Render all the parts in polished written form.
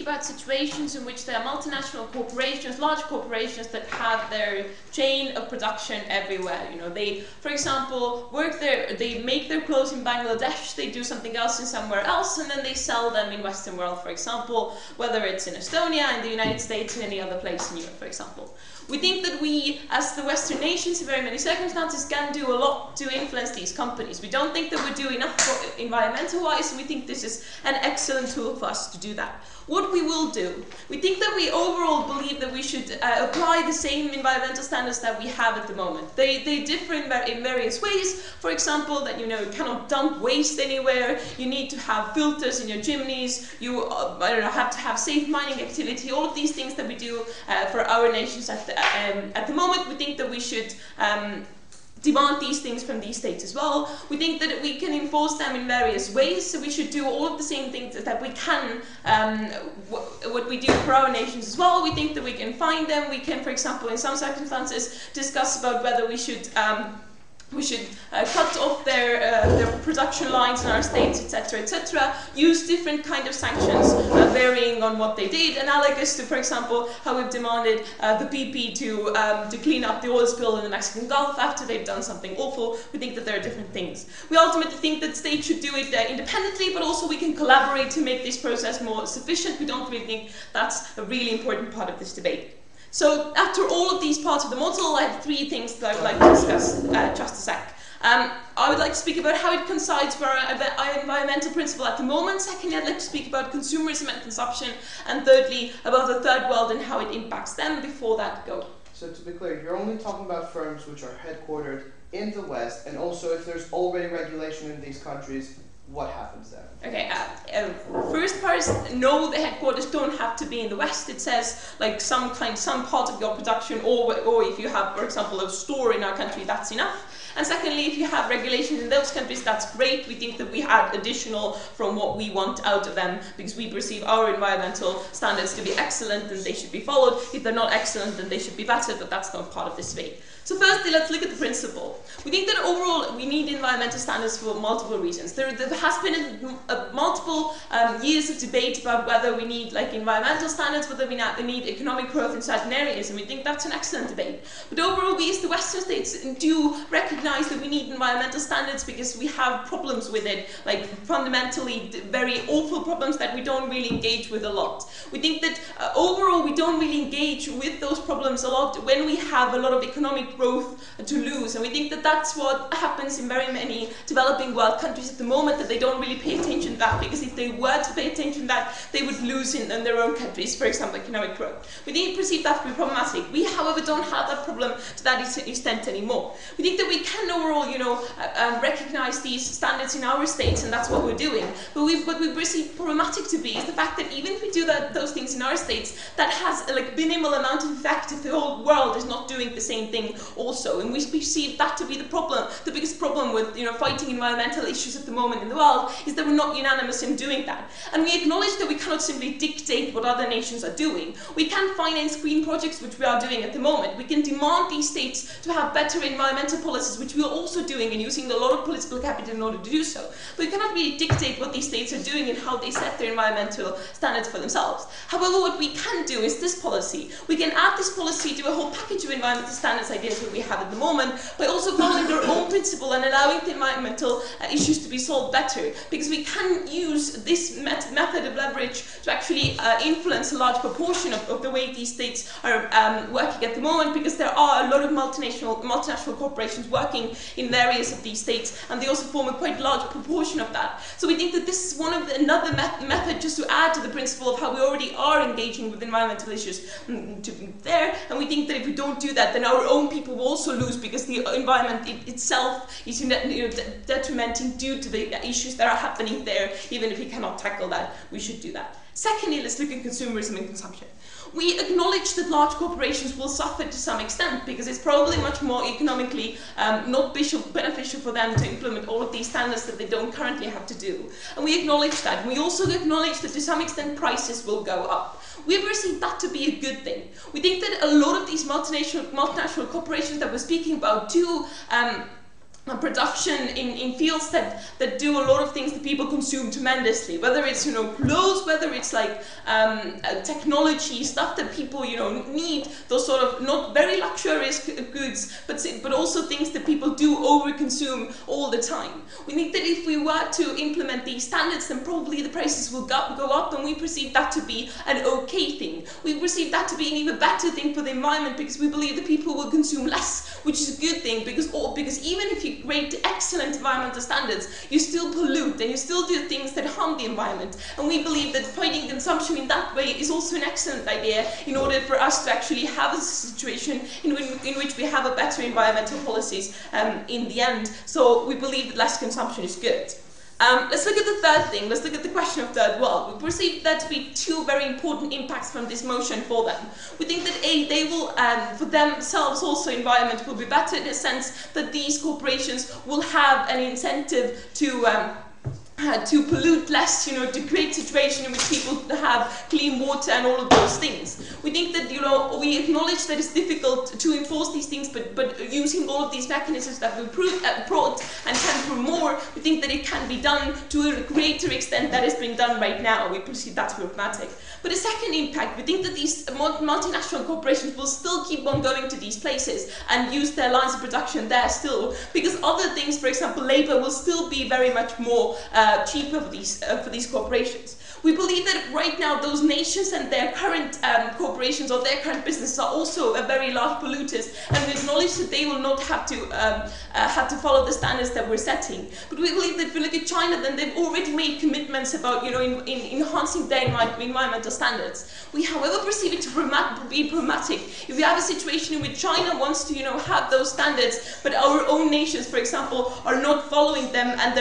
about situations in which there are multinational corporations, large corporations that have their chain of production everywhere. You know, they, for example, they make their clothes in Bangladesh, they do something else in somewhere else, and then they sell them in Western world, for example, whether it's in Estonia, in the United States, or any other place in Europe, for example. We think that we, as the Western nations, in very many circumstances, can do a lot to influence these companies. We don't think that we do enough environmental-wise, and we think this is an excellent tool for us to do that. What we will do, we think that we overall believe that we should apply the same environmental standards that we have at the moment. They differ in various ways. For example, that you cannot dump waste anywhere. You need to have filters in your chimneys. You have to have safe mining activity. All of these things that we do for our nations at the moment, we think that we should demand these things from these states as well. We think that we can enforce them in various ways, so we should do all of the same things that we can, what we do for our nations as well. We think that we can find them. We can, for example, in some circumstances, discuss about whether we should cut off their production lines in our states, etc., etc. Use different kind of sanctions varying on what they did, analogous to, for example, how we've demanded the PP to clean up the oil spill in the Mexican Gulf after they've done something awful. We think that there are different things. We ultimately think that states should do it independently, but also we can collaborate to make this process more sufficient. We don't really think that's a really important part of this debate. So after all of these parts of the model, I have three things that I would like to discuss just a sec. I would like to speak about how it coincides with our environmental principle at the moment. Secondly, I'd like to speak about consumerism and consumption. And thirdly, about the third world and how it impacts them. Before that, go. So to be clear, you're only talking about firms which are headquartered in the West, and also if there's already regulation in these countries, what happens then? Okay, first part is no, the headquarters don't have to be in the West. It says like some part of your production, or if you have, for example, a store in our country, that's enough. And secondly, if you have regulations in those countries, that's great. We think that we add additional from what we want out of them, because we perceive our environmental standards to be excellent and they should be followed. If they're not excellent, then they should be better, but that's not part of this debate. So firstly, let's look at the principle. We think that overall we need environmental standards for multiple reasons. There has been multiple years of debate about whether we need environmental standards, whether we need economic growth in certain areas, and we think that's an excellent debate. But overall, we as the Western states do recognize that we need environmental standards because we have problems with it, like fundamentally very awful problems that we don't really engage with a lot. We think that overall we don't really engage with those problems a lot when we have a lot of economic growth to lose, and we think that that's what happens in very many developing world countries at the moment, that they don't really pay attention to that, because if they were to pay attention to that, they would lose in their own countries, for example, economic growth. We think perceive that to be problematic. We, however, don't have that problem to that extent anymore. We think that we can overall, recognize these standards in our states, and that's what we're doing. But what we perceive problematic to be is the fact that even if we do those things in our states, that has a minimal amount of effect if the whole world is not doing the same thing also. And we perceive that to be the problem. The biggest problem with fighting environmental issues at the moment in the world is that we're not unanimous in doing that. And we acknowledge that we cannot simply dictate what other nations are doing. We can finance green projects, which we are doing at the moment. We can demand these states to have better environmental policies, which we are also doing and using a lot of political capital in order to do so. But we cannot really dictate what these states are doing and how they set their environmental standards for themselves. However, what we can do is this policy. We can add this policy to a whole package of environmental standards ideas that we have at the moment, by also following their own principle and allowing the environmental issues to be solved better, because we can use this method of leverage to actually influence a large proportion of the way these states are working at the moment, because there are a lot of multinational corporations working in various of these states, and they also form a quite large proportion of that. So we think that this is another method just to add to the principle of how we already are engaging with environmental issues to be there, and we think that if we don't do that, then our own people will also lose, because the environment itself is detrimenting due to the issues that are happening there. Even if we cannot tackle that, we should do that. Secondly, let's look at consumerism and consumption. We acknowledge that large corporations will suffer to some extent, because it's probably much more economically not beneficial for them to implement all of these standards that they don't currently have to do. And we acknowledge that. We also acknowledge that to some extent prices will go up. We perceive that to be a good thing. We think that a lot of these multinational corporations that we're speaking about do production in fields that do a lot of things that people consume tremendously, whether it's clothes, whether it's like technology stuff that people need, those sort of not very luxurious goods, but also things that people do overconsume all the time. We think that if we were to implement these standards, then probably the prices will go up, and we perceive that to be an okay thing. We perceive that to be an even better thing for the environment, because we believe that people will consume less, which is a good thing, because even if you create excellent environmental standards, you still pollute and you still do things that harm the environment. And we believe that fighting consumption in that way is also an excellent idea in order for us to actually have a situation in which we have a better environmental policies in the end. So we believe that less consumption is good. Let's look at the third thing. Let's look at the question of third world. We perceive there to be two very important impacts from this motion for them. We think that they will, for themselves also, environment will be better in the sense that these corporations will have an incentive to pollute less, to create a situation in which people have clean water and all of those things. We think that, we acknowledge that it's difficult to enforce these things, but using all of these mechanisms that we brought and can prove more, we think that it can be done to a greater extent that is being done right now. We perceive that to be problematic. But the second impact, we think that these multinational corporations will still keep on going to these places and use their lines of production there still, because other things, for example, labor, will still be very much more cheaper for these corporations. We believe that right now those nations and their current corporations or their current businesses are also very large polluters, and we acknowledge that they will not have to follow the standards that we're setting. But we believe that if we look at China, then they've already made commitments about in enhancing their environmental standards. We, however, perceive it to be problematic if we have a situation in which China wants to have those standards, but our own nations, for example, are not following them, and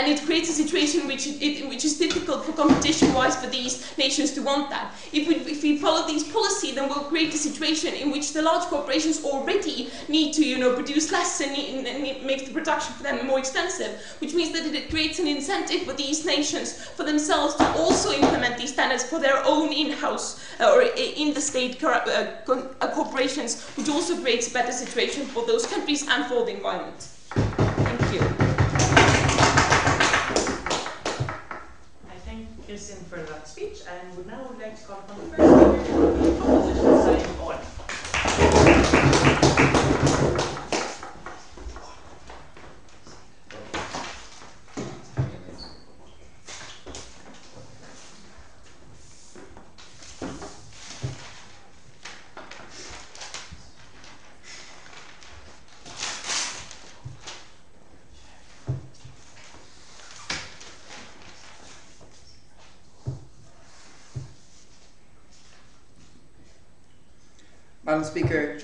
it creates a situation which is difficult for competition-wise for these nations to want that. If we follow these policies, then we'll create a situation in which the large corporations already need to produce less and make the production for them more expensive, which means that it creates an incentive for these nations for themselves to also implement these standards for their own in-house or in-the-state corporations, which also creates a better situation for those countries and for the environment. Thank you. Kristin for that speech, and would now like to call upon the first speaker on the proposition side forward. Madam Speaker,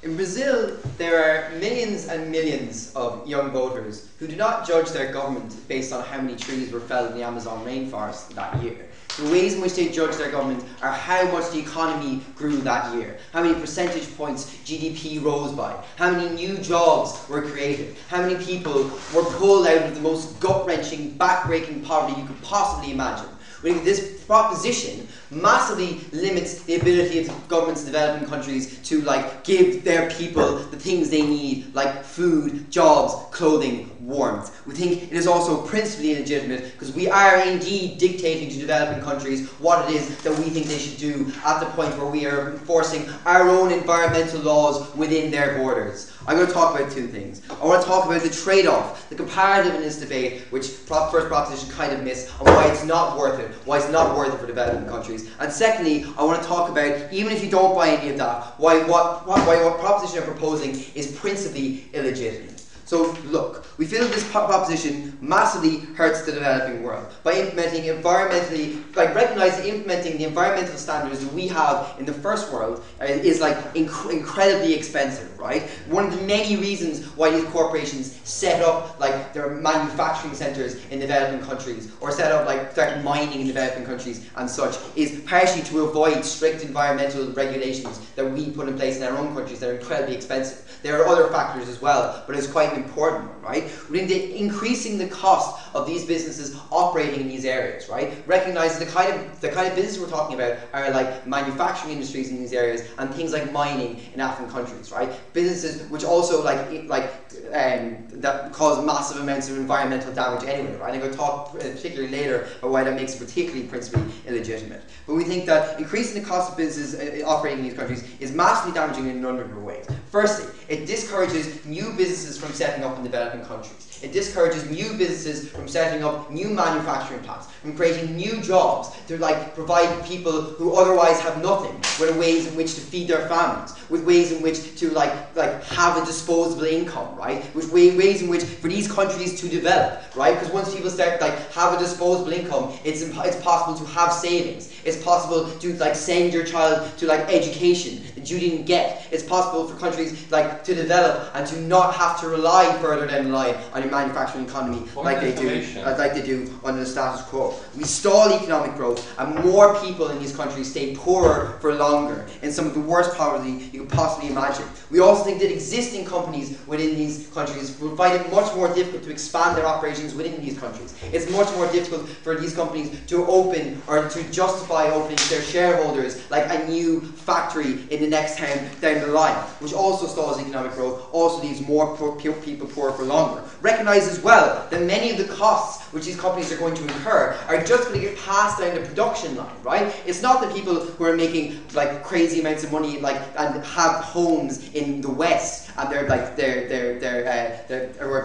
in Brazil there are millions and millions of young voters who do not judge their government based on how many trees were felled in the Amazon rainforest that year. The ways in which they judge their government are how much the economy grew that year, how many percentage points GDP rose by, how many new jobs were created, how many people were pulled out of the most gut-wrenching, back-breaking poverty you could possibly imagine. We think this proposition massively limits the ability of governments in developing countries to give their people the things they need, like food, jobs, clothing, warmth. We think it is also principally illegitimate because we are indeed dictating to developing countries what it is that we think they should do at the point where we are enforcing our own environmental laws within their borders. I'm going to talk about two things. I want to talk about the trade-off, the comparativeness debate, which first proposition kind of missed, and why it's not worth it, why it's not worth it for developing countries. And secondly, I want to talk about, even if you don't buy any of that, why what proposition I'm proposing is principally illegitimate. So look, we feel that this proposition massively hurts the developing world by implementing implementing the environmental standards that we have in the first world is incredibly expensive, right? One of the many reasons why these corporations set up their manufacturing centers in developing countries, or set up start mining in developing countries and such, is partially to avoid strict environmental regulations that we put in place in our own countries that are incredibly expensive. There are other factors as well, but it's quite important one, right? We think that increasing the cost of these businesses operating in these areas, right? Recognize the kind of business we're talking about are like manufacturing industries in these areas and things like mining in African countries, right? Businesses which also that cause massive amounts of environmental damage anyway, right? I'm going to talk particularly later about why that makes it particularly principally illegitimate. But we think that increasing the cost of businesses operating in these countries is massively damaging in a number of ways. Firstly, it discourages new businesses from setting up in developing countries. It discourages new businesses from setting up new manufacturing plants, from creating new jobs to provide people who otherwise have nothing with ways in which to feed their families, with ways in which to have a disposable income, right? With ways in which for these countries to develop, right? Because once people start have a disposable income, it's possible to have savings. It's possible to send your child to education that you didn't get. It's possible for countries to develop and to not have to rely further down the line on your manufacturing economy like they do under the status quo. We stall economic growth and more people in these countries stay poorer for longer in some of the worst poverty you could possibly imagine. We also think that existing companies within these countries will find it much more difficult to expand their operations within these countries. It's much more difficult for these companies to open or to justify opening to their shareholders a new factory in the next town down the line, which also stalls economic growth, also leaves more people poorer for longer. Recognize as well that many of the costs which these companies are going to incur are just going to get passed down the production line, right? It's not the people who are making crazy amounts of money and have homes in the West and they're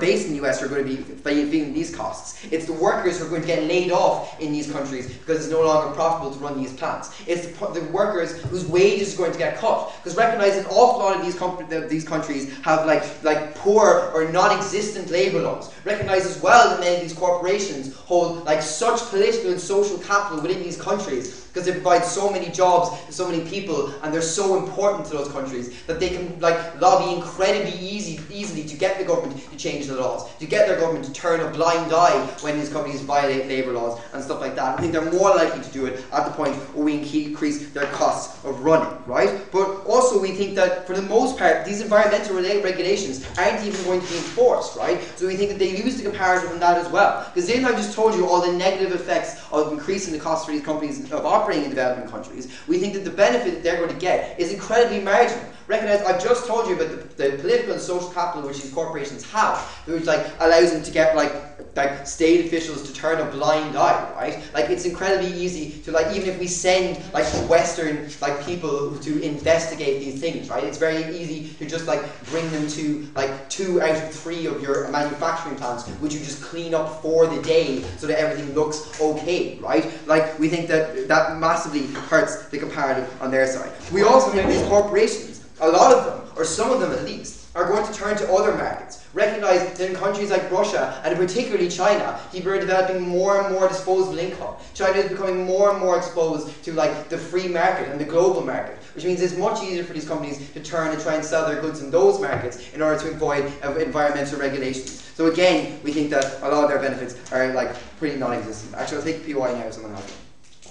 based in the US who are going to be feeling these costs. It's the workers who are going to get laid off in these countries because it's no longer profitable to run these plants. It's the workers whose wages are going to get cut. Because recognize an awful lot of these countries have poor or non-existent labour laws. Recognize as well that many of these corporations hold such political and social capital within these countries because they provide so many jobs to so many people and they're so important to those countries that they can lobby incredibly easily to get the government to change the laws, to get their government to turn a blind eye when these companies violate labour laws and stuff like that. I think they're more likely to do it at the point where we increase their costs of running, right? But also we think that for the most part these environmental regulations aren't even going to be enforced, right? So we think that they lose the comparative on that as well. Because then I just told you all the negative effects of increasing the cost for these companies of operating in developing countries. We think that the benefit that they're going to get is incredibly marginal. Recognize, I've just told you about the political and social capital which these corporations have, which allows them to get state officials to turn a blind eye, right? It's incredibly easy to even if we send Western people to investigate these things, right? It's very easy to just bring them to 2 out of 3 of your manufacturing plants, which you just clean up for the day so that everything looks okay, right? We think that massively hurts the comparative on their side. We also think these corporations, a lot of them, or some of them at least, are going to turn to other markets. Recognize that in countries like Russia, and particularly China, people are developing more and more disposable income. China is becoming more and more exposed to the free market and the global market, which means it's much easier for these companies to turn and try and sell their goods in those markets in order to avoid environmental regulations. So again, we think that a lot of their benefits are pretty non-existent. Actually, I'll take POI now if someone has one.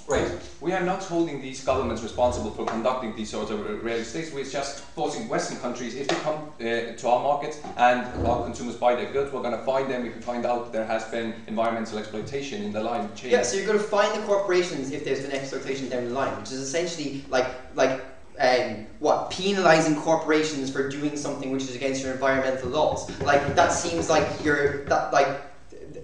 Right. We are not holding these governments responsible for conducting these sorts of reality states. We're just forcing Western countries, if they come to our markets and our consumers buy their goods, we're going to find them if we find out there has been environmental exploitation in the line chain. Yeah, so you're going to find the corporations if there's been exploitation down the line, which is essentially penalising corporations for doing something which is against your environmental laws. That seems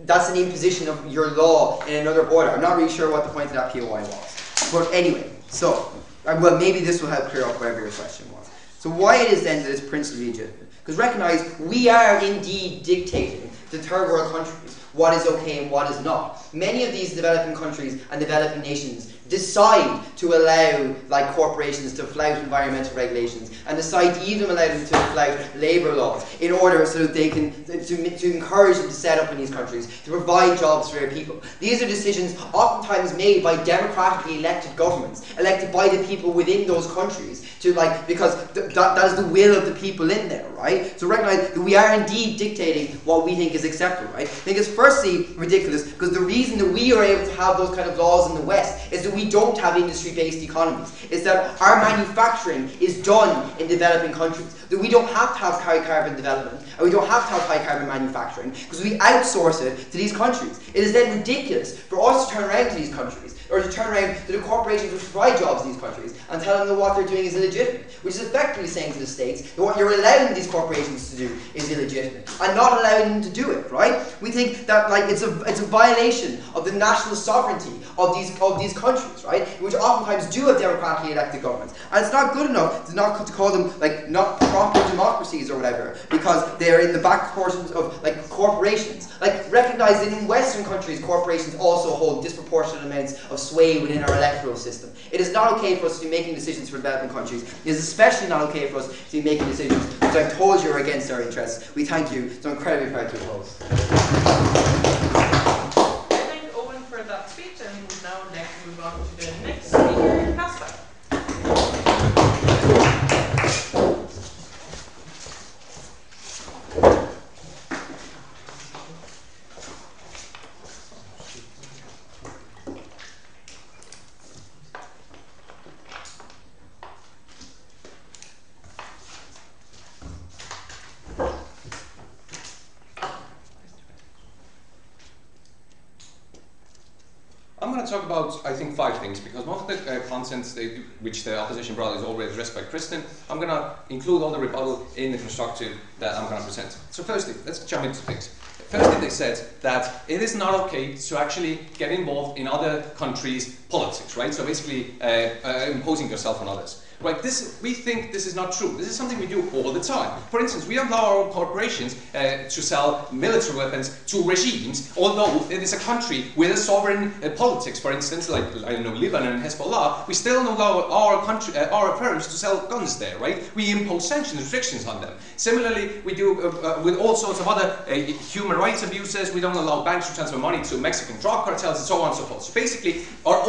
that's an imposition of your law in another border. I'm not really sure what the point of that POI was. But anyway, so, well, maybe this will help clear up whatever your question was. So why it is then that it's principally legitimate? Because recognize, we are indeed dictating to third world countries what is okay and what is not. Many of these developing countries and developing nations decide to allow corporations to flout environmental regulations and decide to even allow them to flout labour laws in order so that they can to encourage them to set up in these countries, to provide jobs for their people. These are decisions oftentimes made by democratically elected governments, elected by the people within those countries, to because that is the will of the people in there, right? So recognize that we are indeed dictating what we think is acceptable, right? I think it's firstly ridiculous because the reason that we are able to have those kind of laws in the West is that we don't have industry-based economies. It's that our manufacturing is done in developing countries. that we don't have to have high carbon development and we don't have to have high carbon manufacturing because we outsource it to these countries. It is then ridiculous for us to turn around to these countries or to turn around to the corporations which provide jobs in these countries and tell them that what they're doing is illegitimate, which is effectively saying to the states that what you're allowing these corporations to do is illegitimate and not allowing them to do it, right? We think that it's a violation of the national sovereignty of these countries, right? Which oftentimes do have democratically elected governments. And it's not good enough to call them not proper democracies or whatever because they're in the back portions of corporations. Recognise that in Western countries corporations also hold disproportionate amounts of sway within our electoral system. It is not okay for us to be making decisions for developing countries. It is especially not okay for us to be making decisions which I've told you are against our interests. We thank you. So incredibly proud to oppose. Thank you, Owen, for that speech, and we would now like to move on to the next speaker, Caspar. I'm going to talk about, I think, 5 things, because most of the content which the opposition brought is already addressed by Kristen. I'm going to include all the rebuttal in the constructive that I'm going to present. So firstly, let's jump into things. Firstly, they said that it is not okay to actually get involved in other countries' politics, right? So basically imposing yourself on others. Right, we think this is not true. This is something we do all the time. For instance, we allow our own corporations to sell military weapons to regimes, although it is a country with a sovereign politics. For instance, like I don't know, Lebanon and Hezbollah, we still allow our firms to sell guns there. Right? We impose sanctions, restrictions on them. Similarly, we do with all sorts of other human rights abuses. We don't allow banks to transfer money to Mexican drug cartels and so on and so forth. So basically, our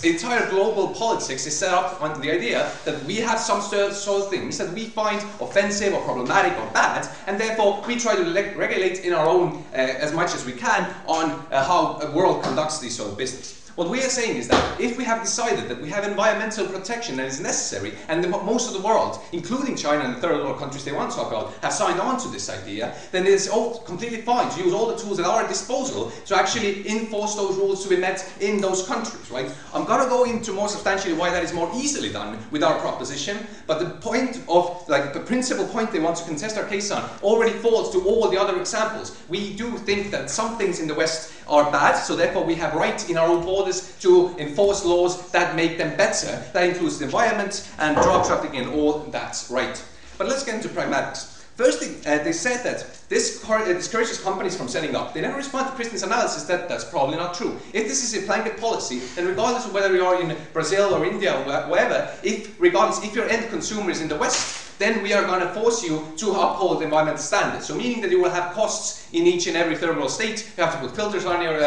entire global politics is set up on the idea that we have some sort of things that we find offensive or problematic or bad, and therefore we try to regulate in our own as much as we can on how a world conducts this sort of business. What we are saying is that if we have decided that we have environmental protection that is necessary, and most of the world, including China and the third world countries they want to talk about, have signed on to this idea, then it is all completely fine to use all the tools at our disposal to actually enforce those rules to be met in those countries, right? I'm going to go into more substantially why that is more easily done with our proposition, but the point of, the principal point they want to contest our case on already falls to all the other examples. We do think that some things in the West are bad, so therefore we have right in our own borders to enforce laws that make them better. That includes the environment and drug trafficking and all that, right? But let's get into pragmatics. Firstly, they said that this discourages companies from setting up. They never respond to Kristen's analysis that that's probably not true. If this is a blanket policy, then regardless of whether you are in Brazil or India or wherever, if your end consumer is in the West, then we are going to force you to uphold environmental standards. So meaning that you will have costs in each and every third world state. You have to put filters on your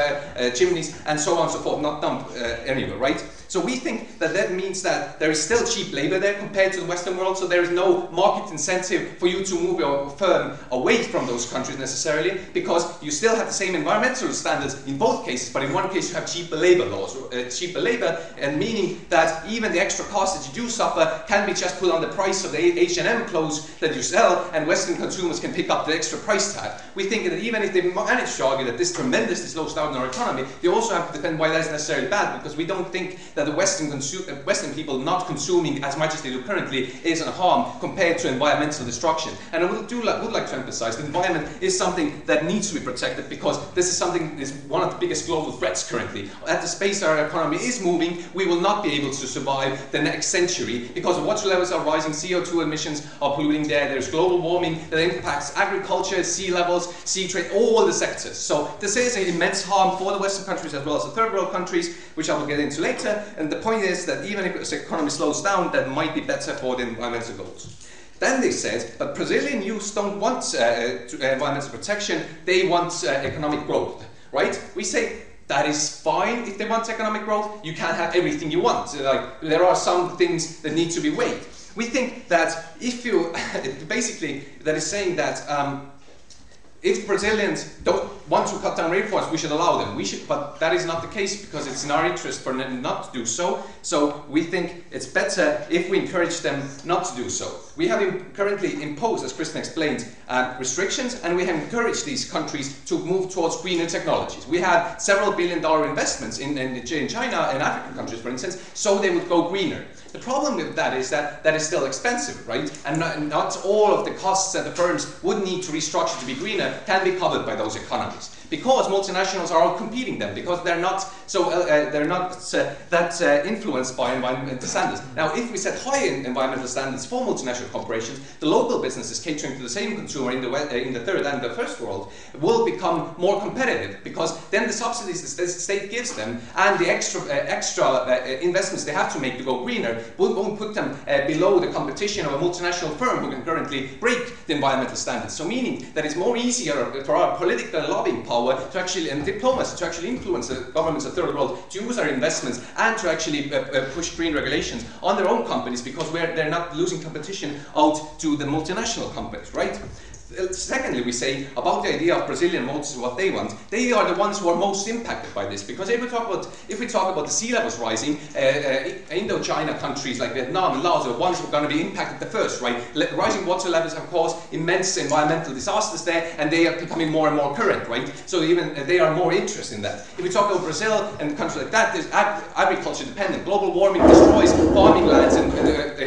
chimneys and so on and so forth, not dump anywhere, right? So we think that that means that there is still cheap labor there compared to the Western world, so there is no market incentive for you to move your firm away from those countries necessarily, because you still have the same environmental standards in both cases, but in one case you have cheaper labor laws, and meaning that even the extra costs that you do suffer can be just put on the price of the H&M clothes that you sell, and Western consumers can pick up the extra price tag. We think that even if they manage to argue that this tremendously slows down our economy, they also have to defend why that is necessarily bad, because we don't think that the Western people not consuming as much as they do currently is a harm compared to environmental destruction. And I would like to emphasize the environment is something that needs to be protected, because this is something is one of the biggest global threats currently. At the pace our economy is moving, we will not be able to survive the next century because of water levels are rising, CO2 emissions are polluting there, there's global warming that impacts agriculture, sea levels, sea trade, all the sectors. So this is an immense harm for the Western countries as well as the third world countries, which I will get into later. And the point is that even if the economy slows down, that might be better for the environmental goals. Then they said that Brazilian youths don't want environmental protection, they want economic growth, right? We say that is fine if they want economic growth, you can't have everything you want. There are some things that need to be weighed. We think that if you, basically, that is saying that if Brazilians don't want to cut down rainforests, we should allow them. But that is not the case, because it's in our interest for them not to do so. So we think it's better if we encourage them not to do so. we have currently imposed, as Kristen explained, restrictions, and we have encouraged these countries to move towards greener technologies. We have several billion-dollar investments in China and African countries, for instance, so they would go greener. The problem with that is that is still expensive, right? And not all of the costs that the firms would need to restructure to be greener can be covered by those economies, because multinationals are all competing them, because they're not that influenced by environmental standards. Now, if we set high environmental standards for multinational corporations, the local businesses catering to the same consumer in the third and the first world will become more competitive, because then the subsidies the state gives them and the extra investments they have to make to go greener won't put them below the competition of a multinational firm who can currently break the environmental standards. So meaning that it's more easier for our political and lobbying power to actually, and diplomacy, to actually influence the governments of the third world to use our investments and to actually push green regulations on their own companies, because they're not losing competition out to the multinational companies, right? Secondly, we say about the idea of Brazilian voters and what they want, they are the ones who are most impacted by this, because if we talk about the sea levels rising, Indo-China countries like Vietnam and Laos are the ones who are going to be impacted the first, right? Rising water levels have caused immense environmental disasters there, and they are becoming more and more current, right? So even they are more interested in that. If we talk about Brazil and countries like that, there's agriculture dependent. Global warming destroys farming lands, and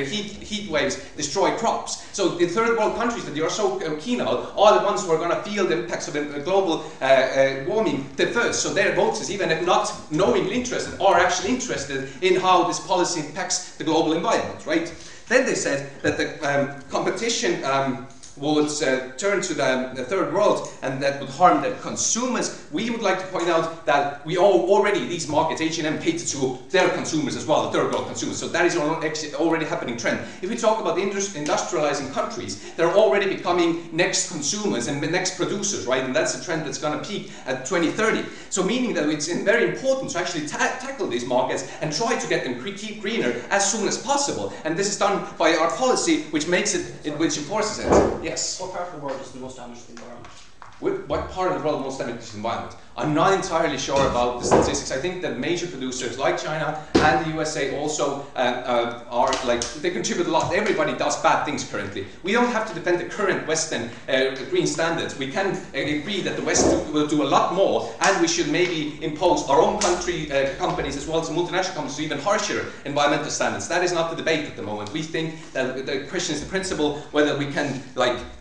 heat waves destroy crops. So the third world countries that you are so keen about are the ones who are going to feel the impacts of global warming the first. So their voters, even if not knowingly interested, are actually interested in how this policy impacts the global environment, right? Then they said that the competition would turn to the third world, and that would harm the consumers. We would like to point out that we already, these markets, H&M, cater to their consumers as well, the third world consumers. So that is actually already happening trend. If we talk about the industrializing countries, they're already becoming next consumers and the next producers, right? And that's a trend that's going to peak at 2030. So meaning that it's very important to actually tackle these markets and try to get them keep greener as soon as possible. And this is done by our policy, which makes it, which enforces it. Yes. What part of the world is the most damaged to the environment? What part of the world most damaged to the environment? I'm not entirely sure about the statistics. I think that major producers like China and the USA also are like, they contribute a lot. Everybody does bad things currently. We don't have to defend the current Western green standards. We can agree that the West will do a lot more, and we should maybe impose our own country companies as well as multinational companies to even harsher environmental standards. That is not the debate at the moment. We think that the question is the principle whether we can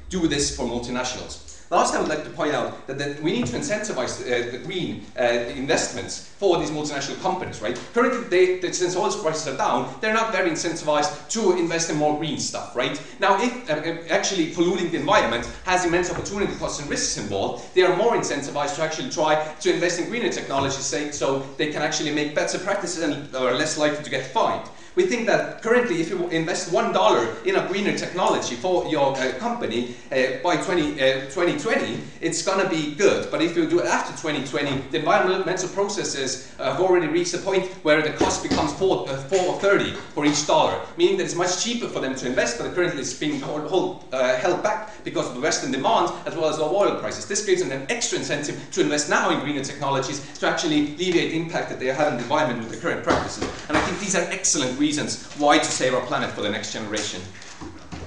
do this for multinationals. Last, I would like to point out that we need to incentivize the green investments for these multinational companies, right? Currently, since oil prices are down, they're not very incentivized to invest in more green stuff, right? Now, if actually polluting the environment has immense opportunity costs and risks involved, they are more incentivized to actually try to invest in greener technologies, so they can actually make better practices and are less likely to get fined. We think that currently, if you invest $1 in a greener technology for your company by 2020, it's going to be good. But if you do it after 2020, the environmental processes have already reached the point where the cost becomes $4.30 for each dollar, meaning that it's much cheaper for them to invest, but currently it's being held back because of the Western demand as well as low oil prices. This gives them an extra incentive to invest now in greener technologies to actually alleviate the impact that they have on the environment with the current practices. And I think these are excellent reasons why to save our planet for the next generation.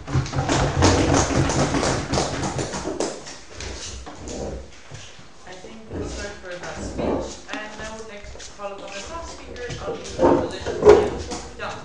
I think we'll start for that speech, and now we'd like to call upon our last speaker on the proposition and what we've done.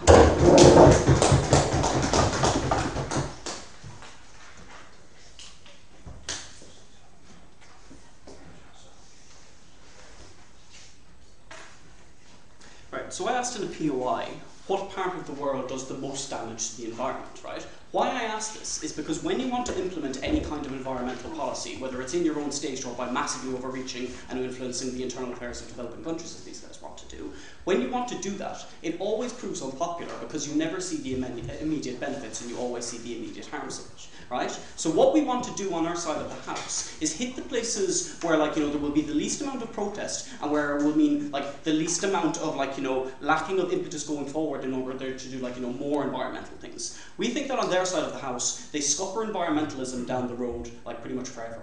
Right, so I asked in a POI, what part of the world does the most damage to the environment, right? Why I ask this is because when you want to implement any kind of environmental policy, whether it's in your own state or by massively overreaching and influencing the internal affairs of developing countries, as these guys want to do, when you want to do that, it always proves unpopular because you never see the immediate benefits and you always see the immediate harms of it, right? So what we want to do on our side of the house is hit the places where, there will be the least amount of protest and where it will mean, the least amount of, lacking of impetus going forward in order to do, more environmental things. We think that on their side of the house, they scupper environmentalism down the road, pretty much forever.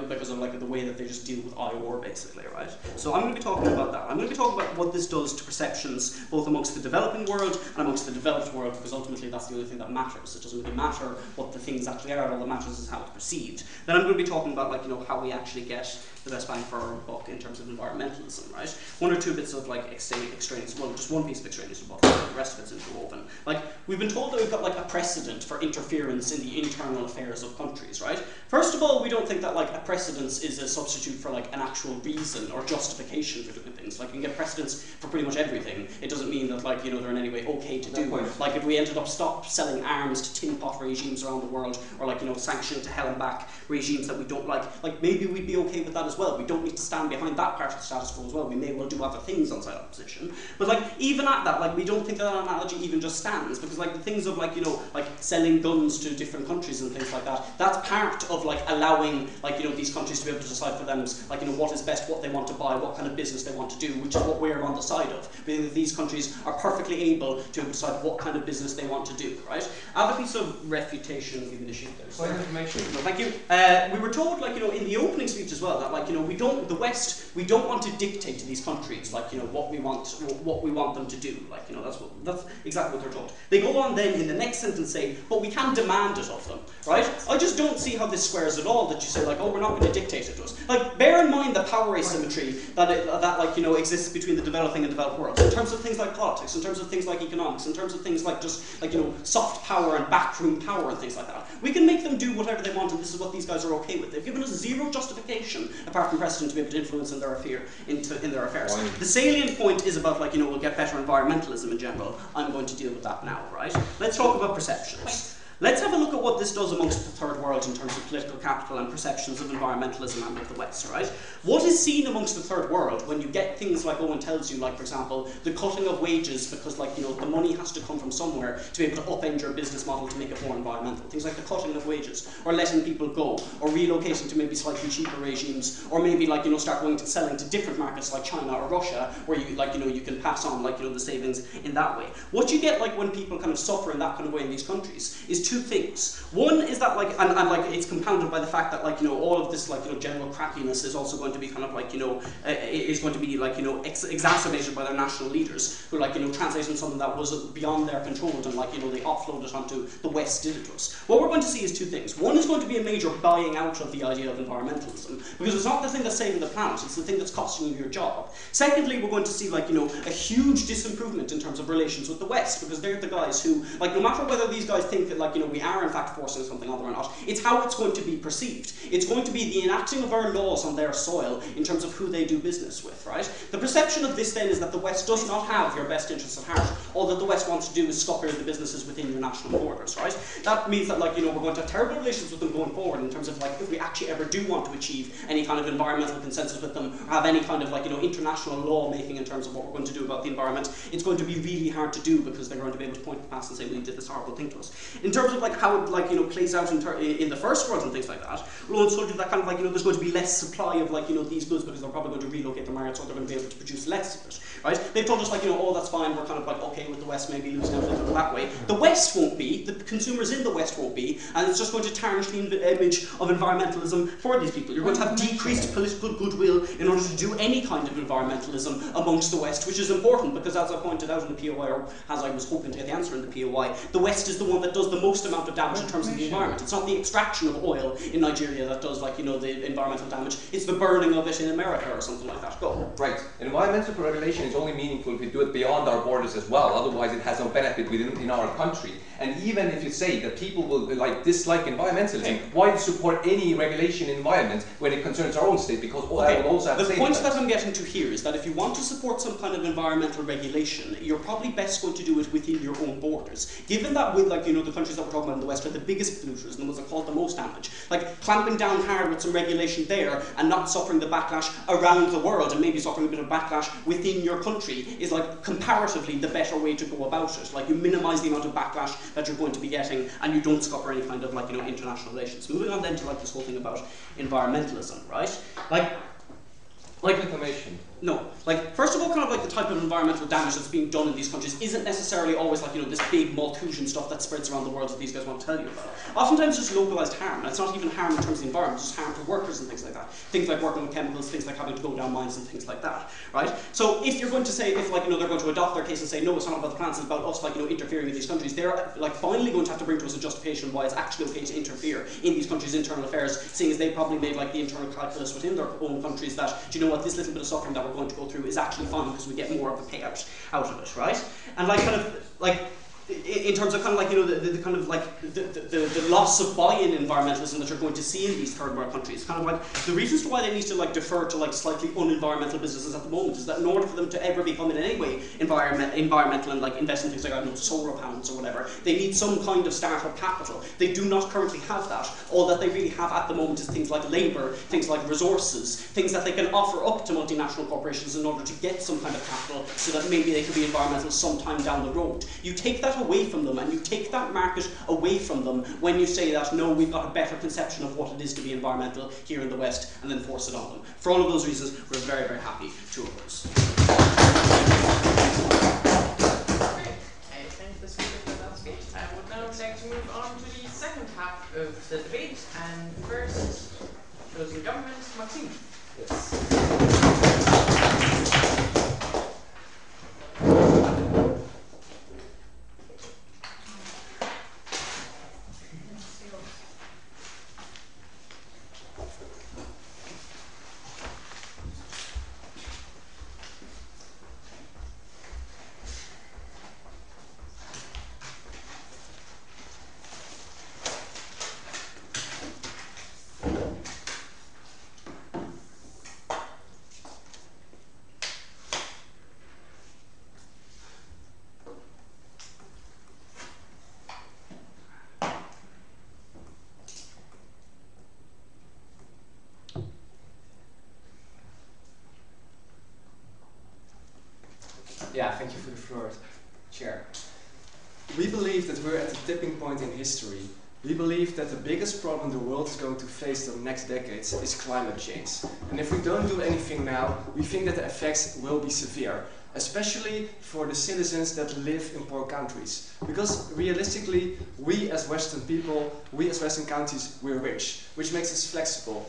Because of the way that they just deal with IOR, basically, right? So I'm going to be talking about that. I'm going to be talking about what this does to perceptions, both amongst the developing world and amongst the developed world, because ultimately that's the only thing that matters. It doesn't really matter what the things actually are, all that matters is how it's perceived. Then I'm going to be talking about, like, how we actually get the best bang for our buck in terms of environmentalism, right? One or two bits of, like, extraneous, well, just one piece of extraneous buck, the rest of it's interwoven. Like, we've been told that we've got, like, a precedent for interference in the internal affairs of countries, right? First of all, we don't think that, like, a precedence is a substitute for, like, an actual reason or justification for doing things. Like, you can get precedents for pretty much everything. It doesn't mean that, like, they're in any way okay to do. Like, if we ended up stop selling arms to tin pot regimes around the world, or, like, sanctioning to hell and back regimes that we don't like maybe we'd be okay with that as well. We don't need to stand behind that part of the status quo as well. We may well do other things outside our position. But, like, even at that, like, we don't think that analogy even just stands, because, like, the things of, like, like selling guns to different countries and things like that, that's part of, like, allowing, like, these countries to be able to decide for them, like, what is best, what they want to buy, what kind of business they want to do, which is what we're on the side of. We think that these countries are perfectly able to decide what kind of business they want to do, right? I have a piece of refutation, give me the sheet there. Point of information. No, thank you. We were told, like, in the opening speech as well, that, like, the West, we don't want to dictate to these countries, like, what we want them to do. Like, that's exactly what they're told. They go on then in the next sentence say, but we can demand it of them, right? I just don't see how this squares at all, that you say, like, oh, we're not going to dictate it to us. Like, bear in mind the power asymmetry that exists between the developing and developed worlds, in terms of things like politics, in terms of things like economics, in terms of things like just, like, soft power and backroom power and things like that. We can make them do whatever they want, and this is what these guys are okay with. They've given us zero justification, apart from precedent, to be able to influence in their affairs. The salient point is about, like, we'll get better environmentalism in general. I'm going to deal with that now, right? Let's talk about perceptions. Let's have a look at what this does amongst the third world in terms of political capital and perceptions of environmentalism and of the West, right? What is seen amongst the third world when you get things like Owen tells you, like, for example, the cutting of wages because, like, the money has to come from somewhere to be able to upend your business model to make it more environmental. Things like the cutting of wages, or letting people go, or relocating to maybe slightly cheaper regimes, or maybe, like, start going to selling to different markets like China or Russia, where you, like, you can pass on, like, the savings in that way. What you get, like, when people kind of suffer in that kind of way in these countries is two things. One is that, like, and like, it's compounded by the fact that, like, all of this, like, general crappiness is also going to be kind of, like, is going to be, like, exacerbated by their national leaders, who, like, translating something that was beyond their control, and, like, they offload it onto the West did it to us. What we're going to see is two things. One is going to be a major buying out of the idea of environmentalism, because it's not the thing that's saving the planet, it's the thing that's costing you your job. Secondly, we're going to see, like, a huge disimprovement in terms of relations with the West, because they're the guys who, like, no matter whether these guys think that, like, we are in fact forcing something on them or not, it's how it's going to be perceived. It's going to be the enacting of our laws on their soil in terms of who they do business with, right? The perception of this then is that the West does not have your best interests at heart. All that the West wants to do is scupper the businesses within your national borders, right? That means that, like, we're going to have terrible relations with them going forward in terms of, like, if we actually ever do want to achieve any kind of environmental consensus with them, or have any kind of, like, international law making in terms of what we're going to do about the environment, it's going to be really hard to do, because they're going to be able to point to the past and say, well, you did this horrible thing to us. In terms of, like, how it, like, plays out in the first world and things like that, we'll also do that kind of, like, there's going to be less supply of, like, these goods, because they're probably going to relocate the market, so they're going to be able to produce less of it, right? They've told us, like, oh, that's fine, we're kind of, like, okay with the West maybe losing out a little bit that way. The West won't be, the consumers in the West won't be, and it's just going to tarnish the image of environmentalism for these people. You're going to have decreased political goodwill in order to do any kind of environmentalism amongst the West, which is important, because as I pointed out in the POI, or as I was hoping to get the answer in the POI, the West is the one that does the most amount of damage in terms of the environment. It's not the extraction of oil in Nigeria that does, like, the environmental damage, it's the burning of it in America or something like that. Go. Right. Environmental regulation is only meaningful if we do it beyond our borders as well, otherwise it has no benefit within our country. And even if you say that people will, like, dislike environmentalism, why support any regulation in environment when it concerns our own state? Because that will also have the point that I'm getting to here is that if you want to support some kind of environmental regulation, you're probably best going to do it within your own borders. Given that with, like, the countries that we're talking about in the West are the biggest polluters and the ones that cause the most damage, like, clamping down hard with some regulation there and not suffering the backlash around the world, and maybe suffering a bit of backlash within your country, is, like, comparatively the better way to go about it. Like, you minimise the amount of backlash that you're going to be getting, and you don't scupper any kind of, like, international relations. Moving on then to, like, this whole thing about environmentalism, right? Like information. No, Like, first of all, kind of like the type of environmental damage that's being done in these countries isn't necessarily always like, you know, this big Malthusian stuff that spreads around the world that these guys want to tell you about. Oftentimes just localized harm, and it's not even harm in terms of the environment, it's just harm to workers and things like that. Things like working with chemicals, things like having to go down mines and things like that, right? So if you're going to say, if like, you know, they're going to adopt their case and say, no, it's not about the plants, it's about us, like, you know, interfering in these countries, they're like finally going to have to bring to us a justification why it's actually okay to interfere in these countries' internal affairs, seeing as they probably made like the internal calculus within their own countries that, do you know what, this little bit of suffering that we're going to go through is actually fine because we get more of a payout out of it, right? And like kind of like in terms of kind of like, you know, the kind of like the loss of buy-in environmentalism that you're going to see in these third world countries, kind of like the reasons why they need to like defer to like slightly unenvironmental businesses at the moment is that in order for them to ever become in any way environmental and like invest in things like, I don't know, solar panels or whatever, they need some kind of startup capital. They do not currently have that. All that they really have at the moment is things like labour, things like resources, things that they can offer up to multinational corporations in order to get some kind of capital so that maybe they can be environmental sometime down the road. You take that away from them and you take that market away from them when you say that, no, we've got a better conception of what it is to be environmental here in the West, and then force it on them. For all of those reasons, we're very, very happy to oppose. Great. I thank the speaker for that speech. I would now like to move on to the second half of the debate, and first, chosen government, Maxime. Yeah, thank you for the floor, Chair. We believe that we're at a tipping point in history. We believe that the biggest problem the world is going to face in the next decades is climate change. And if we don't do anything now, we think that the effects will be severe, especially for the citizens that live in poor countries. Because realistically, we as Western people, we as Western countries, we're rich, which makes us flexible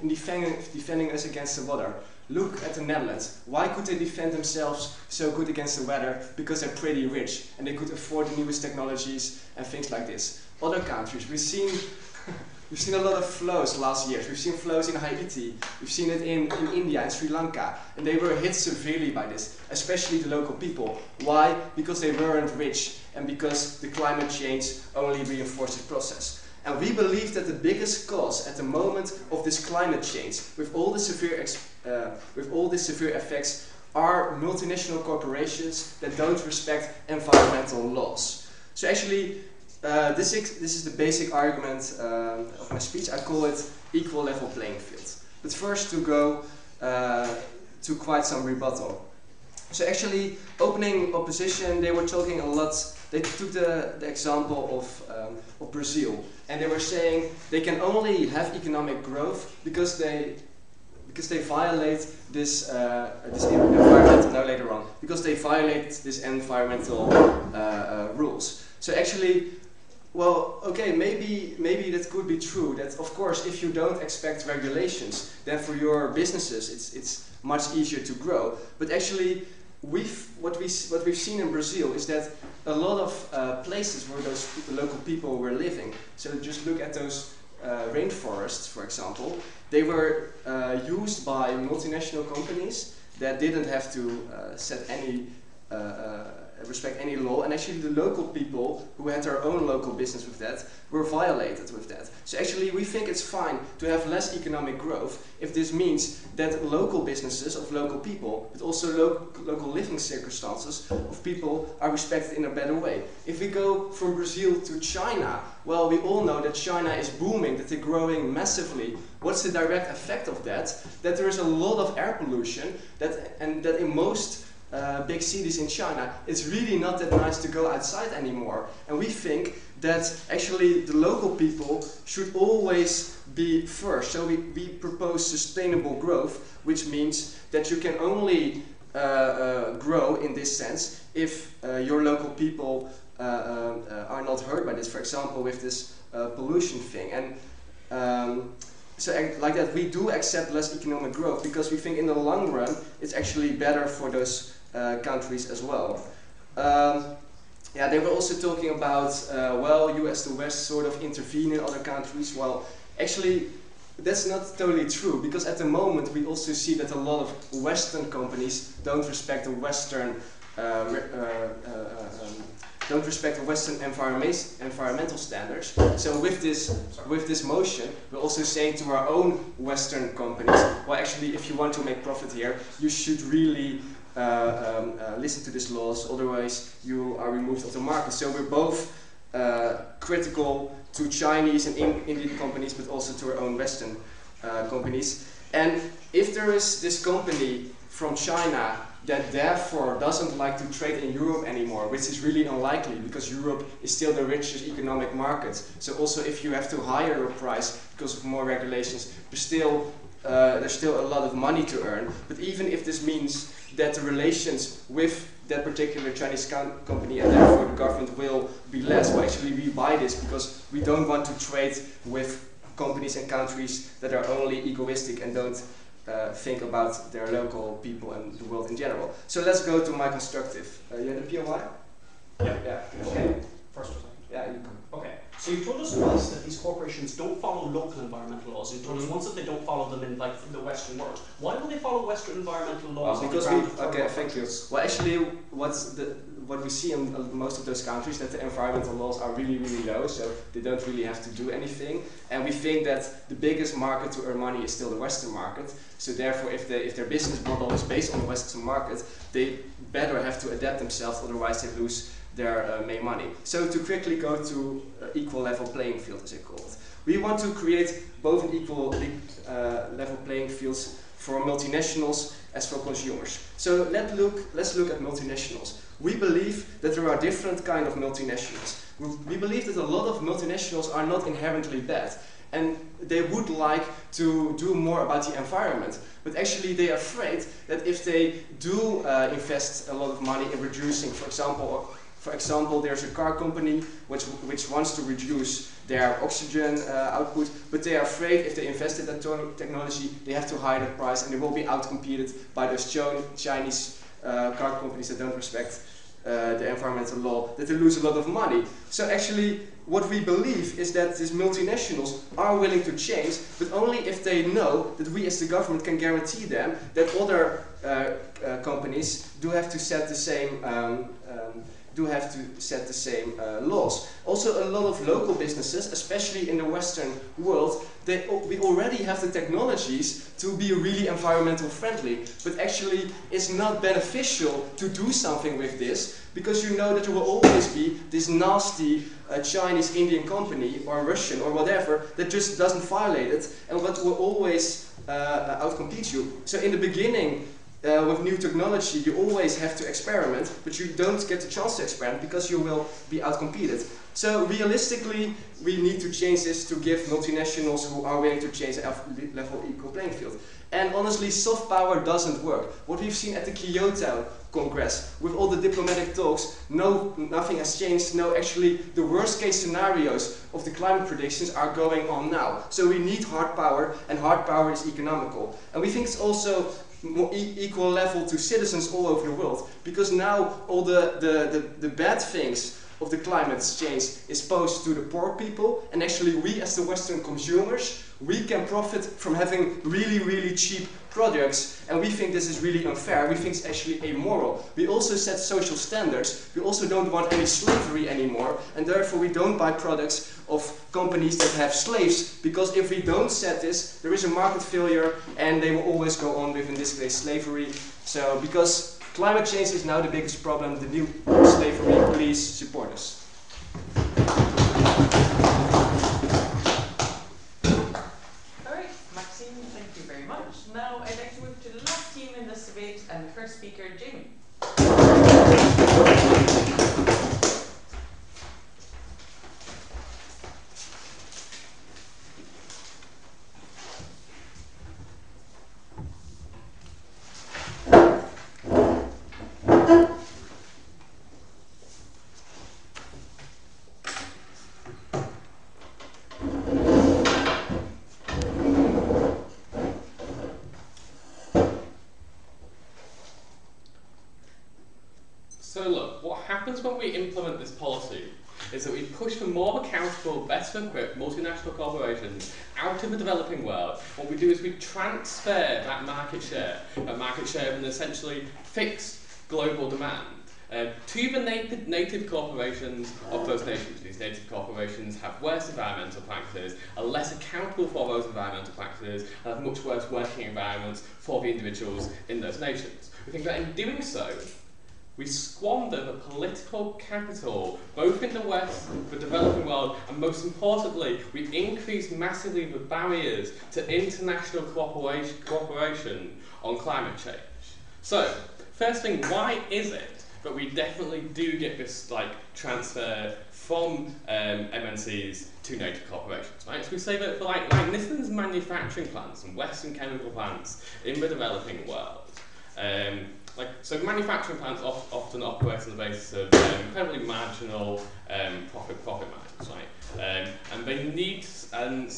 in defending us against the weather. Look at the Netherlands. Why could they defend themselves so good against the weather? Because they're pretty rich and they could afford the newest technologies and things like this. Other countries, we've seen a lot of flows last year. We've seen flows in Haiti, we've seen it in India and Sri Lanka, and they were hit severely by this, especially the local people. Why? Because they weren't rich and because the climate change only reinforced the process. And we believe that the biggest cause at the moment of this climate change, with all the severe effects, are multinational corporations that don't respect environmental laws. So actually, this is the basic argument of my speech. I call it equal level playing field. But first to go to quite some rebuttal. So actually, opening opposition, they were talking a lot. They took the example of Brazil, and they were saying they can only have economic growth because they violate this environmental. No, later on, because they violate this environmental rules. So actually, well, okay, maybe that could be true. That of course, if you don't expect regulations, then for your businesses it's much easier to grow. But actually, what we've seen in Brazil is that a lot of places where those local people were living. So just look at those rainforests, for example. They were used by multinational companies that didn't have to respect any law, and actually the local people who had their own local business with that were violated with that. So actually we think it's fine to have less economic growth if this means that local businesses of local people, but also local living circumstances of people are respected in a better way. If we go from Brazil to China, well, we all know that China is booming, that they're growing massively. What's the direct effect of that? That there is a lot of air pollution, and that in most big cities in China, it's really not that nice to go outside anymore. And we think that actually the local people should always be first. So we propose sustainable growth, which means that you can only grow in this sense if your local people are not hurt by this. For example, with this pollution thing. And so like that, we do accept less economic growth because we think in the long run it's actually better for those countries as well. Yeah, they were also talking about, well, you as the West sort of intervene in other countries. Well, actually, that's not totally true, because at the moment we also see that a lot of Western companies don't respect the Western environmental standards. So with this motion, we're also saying to our own Western companies, well, actually, if you want to make profit here, you should really listen to these laws, otherwise you are removed of the market. So we're both critical to Chinese and Indian companies, but also to our own Western companies. And if there is this company from China that therefore doesn't like to trade in Europe anymore, which is really unlikely because Europe is still the richest economic market. So also if you have to higher your price because of more regulations, there's still a lot of money to earn. But even if this means that the relations with that particular Chinese company and therefore the government will be less, well, actually we buy this because we don't want to trade with companies and countries that are only egoistic and don't think about their local people and the world in general. So let's go to my constructive. You had a POI? Yeah. Okay. First or second? Yeah, you can. Okay. So you told us once that these corporations don't follow local environmental laws. You told us once that they don't follow them in like the Western world. Why will they follow Western environmental laws? Because thank you. Well, actually, what we see in most of those countries, that the environmental laws are really, really low, so they don't really have to do anything. And we think that the biggest market to earn money is still the Western market. So therefore, if their business model is based on the Western market, they better have to adapt themselves, otherwise they lose their main money. So to quickly go to equal level playing field, as I call it. We want to create both an equal level playing fields for multinationals as for consumers. So let's look at multinationals. We believe that there are different kinds of multinationals. We believe that a lot of multinationals are not inherently bad, and they would like to do more about the environment. But actually they are afraid that if they do invest a lot of money in reducing, for example, there's a car company which wants to reduce their oxygen output, but they are afraid if they invest in that technology, they have to higher the price and they will be outcompeted by those Chinese car companies that don't respect the environmental law, that they lose a lot of money. So actually, what we believe is that these multinationals are willing to change, but only if they know that we as the government can guarantee them that other companies do have to set the same laws. Also, a lot of local businesses, especially in the Western world, we already have the technologies to be really environmental friendly, but actually it's not beneficial to do something with this, because you know that there will always be this nasty Chinese Indian company or Russian or whatever that just doesn't violate it and what will always outcompete you. So in the beginning, with new technology, you always have to experiment, but you don't get the chance to experiment because you will be outcompeted. So realistically, we need to change this to give multinationals who are willing to change a level equal playing field. And honestly, soft power doesn't work. What we've seen at the Kyoto Congress, with all the diplomatic talks, nothing has changed. No, actually, the worst case scenarios of the climate predictions are going on now. So we need hard power, and hard power is economical. And we think it's also more equal level to citizens all over the world, because now all the bad things of the climate change is posed to the poor people, and actually we as the Western consumers, we can profit from having really, really cheap products, and we think this is really unfair. We think it's actually amoral. We also set social standards. We also don't want any slavery anymore, and therefore we don't buy products of companies that have slaves, because if we don't set this, there is a market failure and they will always go on with, in this case, slavery. So because climate change is now the biggest problem, the new slavery, please support us. Alright, Maxime, thank you very much. Now I'd like to move to the last team in this debate, and the first speaker, Jamie. So look, what happens when we implement this policy is that we push for more accountable, better equipped multinational corporations out of the developing world. What we do is we transfer that market share of an essentially fixed global demand to the native corporations of those nations. These native corporations have worse environmental practices, are less accountable for those environmental practices, and have much worse working environments for the individuals in those nations. We think that in doing so, we squander the political capital, both in the West, the developing world, and most importantly, we increase massively the barriers to international cooperation on climate change. So, first thing, why is it that we definitely do get this transfer from MNCs to native corporations, right? So we say that for like Nissan's manufacturing plants and Western chemical plants in the developing world, so manufacturing plants often operate on the basis of incredibly marginal profit margins, right? And they need to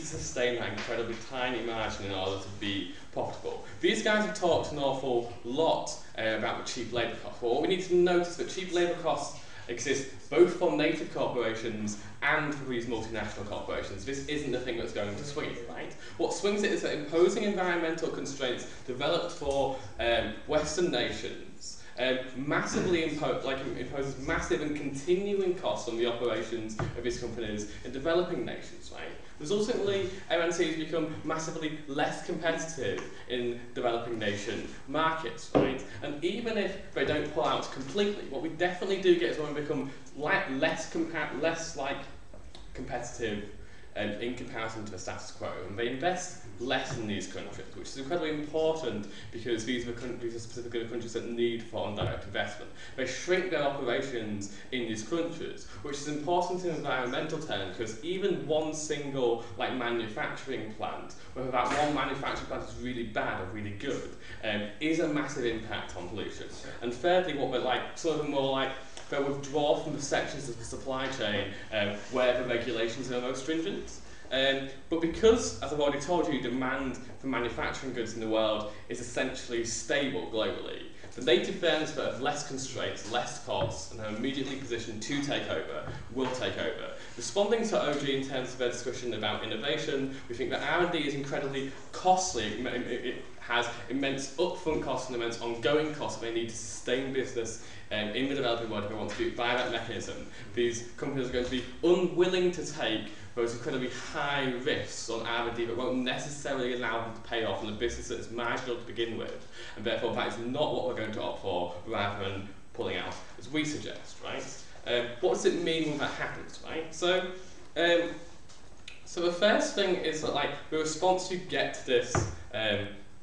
sustain that incredibly tiny margin in order to be profitable. These guys have talked an awful lot about the cheap labour costs. Well, what we need to notice is that cheap labour costs exist both for native corporations and for these multinational corporations. This isn't the thing that's going to swing it, right? What swings it is that imposing environmental constraints developed for Western nations massively imposes massive and continuing costs on the operations of these companies in developing nations, right? Resultantly, MNCs become massively less competitive in developing nation markets, right? And even if they don't pull out completely, what we definitely do get is when we become less competitive in comparison to the status quo, and they invest less in these countries, which is incredibly important because these are specifically the countries that need for indirect investment. They shrink their operations in these countries, which is important in environmental terms because even one single manufacturing plant, whether that one manufacturing plant is really bad or really good, is a massive impact on pollution. And thirdly, what we're some of them more they'll withdraw from the sections of the supply chain where the regulations are most stringent. But because, as I've already told you, demand for manufacturing goods in the world is essentially stable globally, the native firms that have less constraints, less costs, and are immediately positioned to take over, will take over. Responding to OG in terms of their discussion about innovation, we think that R&D is incredibly costly. It has immense upfront costs and immense ongoing costs they need to sustain business in the developing world if they want to do it by that mechanism. These companies are going to be unwilling to take those incredibly high risks on R&D that won't necessarily allow them to pay off in a business that is marginal to begin with, and therefore that is not what we're going to opt for rather than pulling out, as we suggest, right? What does it mean when that happens, right? So the first thing is that the response you get to this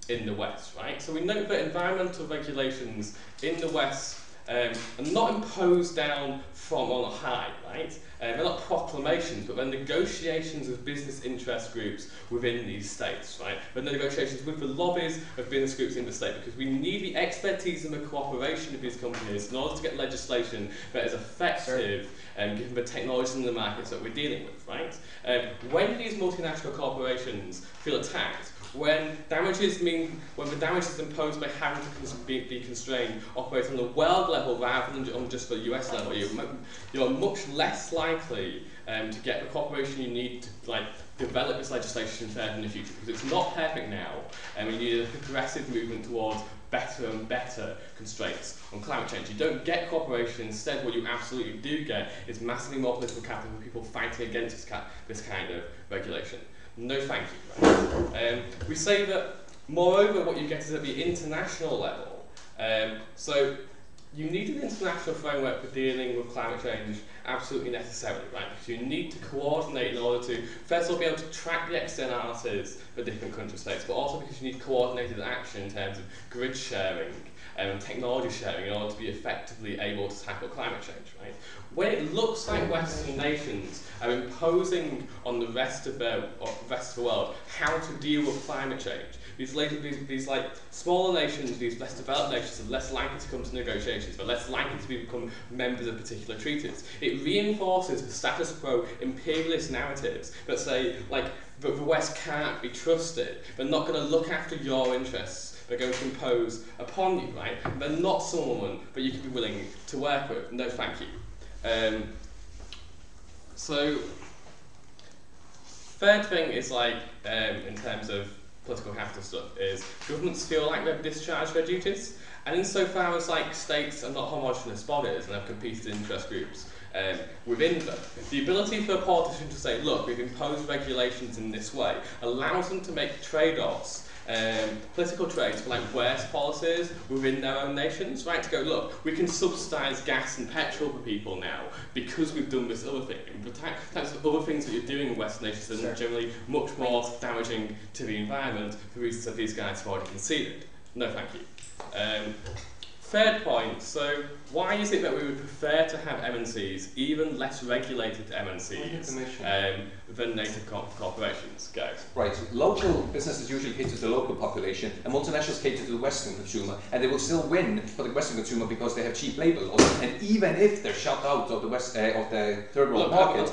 in the West, right? So we note that environmental regulations in the West are not imposed down from on high, right? They're not proclamations, but they're negotiations with business interest groups within these states, right? They're negotiations with the lobbies of business groups in the state, because we need the expertise and the cooperation of these companies in order to get legislation that is effective given the technologies and the markets that we're dealing with, right? When these multinational corporations feel attacked, when the damage is imposed by having to be constrained, operate on the world level rather than on just the US level, you're much less likely to get the cooperation you need to develop this legislation further in the future, because it's not perfect now, and we need a progressive movement towards better and better constraints on climate change. You don't get cooperation. Instead, what you absolutely do get is massively more political capital for people fighting against this kind of regulation. No thank you. Right? We say that, moreover, what you get is at the international level. So you need an international framework for dealing with climate change absolutely necessarily, right? Because you need to coordinate in order to, first of all, be able to track the externalities of different country states, but also because you need coordinated action in terms of grid sharing and technology sharing in order to be effectively able to tackle climate change, right? When it looks like Western nations are imposing on the rest of the world how to deal with climate change, these like smaller nations, these less developed nations are less likely to come to negotiations, but less likely to become members of particular treaties. It reinforces the status quo imperialist narratives that say, like, that the West can't be trusted, they're not going to look after your interests, they're going to impose upon you, right? They're not someone that you can be willing to work with. No, thank you. So, third thing is like, in terms of political capital stuff, is governments feel like they've discharged their duties, and insofar as like states are not homogenous bodies and have competing interest groups within them, the ability for a politician to say, look, we've imposed regulations in this way, allows them to make trade-offs, political trades for like worse policies within their own nations, right? To go, look, we can subsidise gas and petrol for people now because we've done this other thing. And the types of other things that you're doing in Western nations are generally much more damaging to the environment for reasons that these guys have already conceded. No, thank you. Third point, so why is it that we would prefer to have MNCs, even less regulated MNCs, than native corporations? Go. Right, local businesses usually cater to the local population, and multinationals cater to the Western consumer, and they will still win for the Western consumer because they have cheap labour laws, and even if they're shut out of the of the third world market,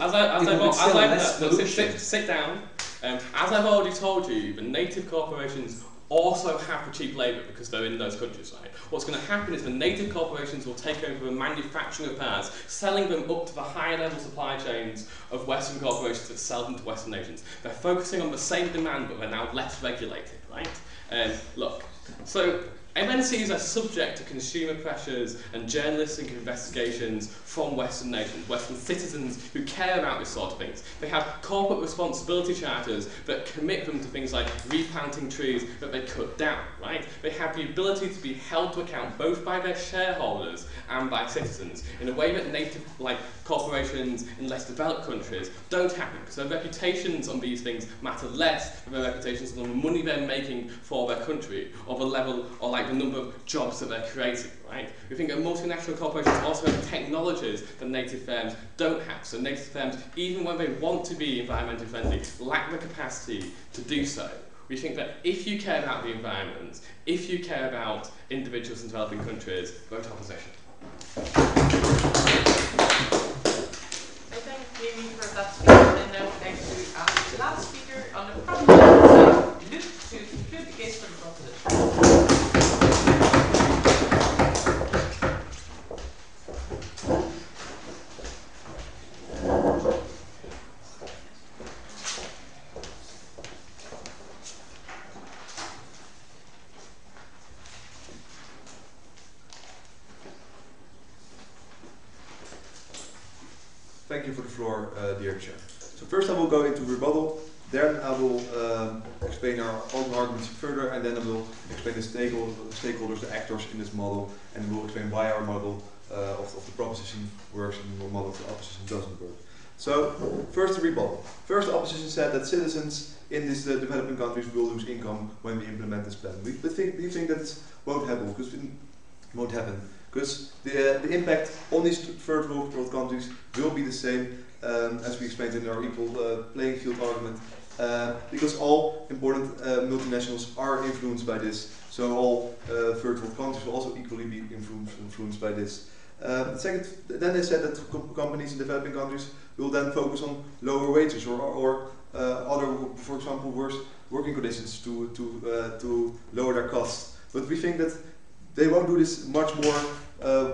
sit down. As I've already told you, the native corporations also have the cheap labour because they're in those countries, right? What's going to happen is the native corporations will take over the manufacturing of cars, selling them up to the higher level supply chains of Western corporations that sell them to Western nations. They're focusing on the same demand, but they're now less regulated, right? Look, so MNCs are subject to consumer pressures and journalistic investigations from Western nations, Western citizens who care about this sort of things. They have corporate responsibility charters that commit them to things like replanting trees that they cut down, right? They have the ability to be held to account both by their shareholders and by citizens in a way that native corporations in less developed countries don't happen, because their reputations on these things matter less than their reputations on the money they're making for their country, or the level, or like the number of jobs that they're creating, right? We think that multinational corporations also have technologies that native firms don't have. So native firms, even when they want to be environmentally friendly, lack the capacity to do so. We think that if you care about the environment, if you care about individuals in developing countries, vote opposition. Thank you for that speech, and now we're going to ask the last speaker on the proposition, Luke, to conclude the case for the proposition. Thank you for the floor, dear Chair. So first I will go into rebuttal, then I will explain our own arguments further, and then I will explain the stakeholders, the actors in this model, and we'll explain why our model of the proposition works and the model of the opposition doesn't work. So first the rebuttal. First the opposition said that citizens in these developing countries will lose income when we implement this plan. We think that it won't happen, because the impact on these third world countries will be the same as we explained in our equal playing field argument, because all important multinationals are influenced by this. So all third world countries will also equally be influenced by this. Second, then they said that companies in developing countries will then focus on lower wages or other, for example, worse working conditions to lower their costs. But we think that they won't do this much more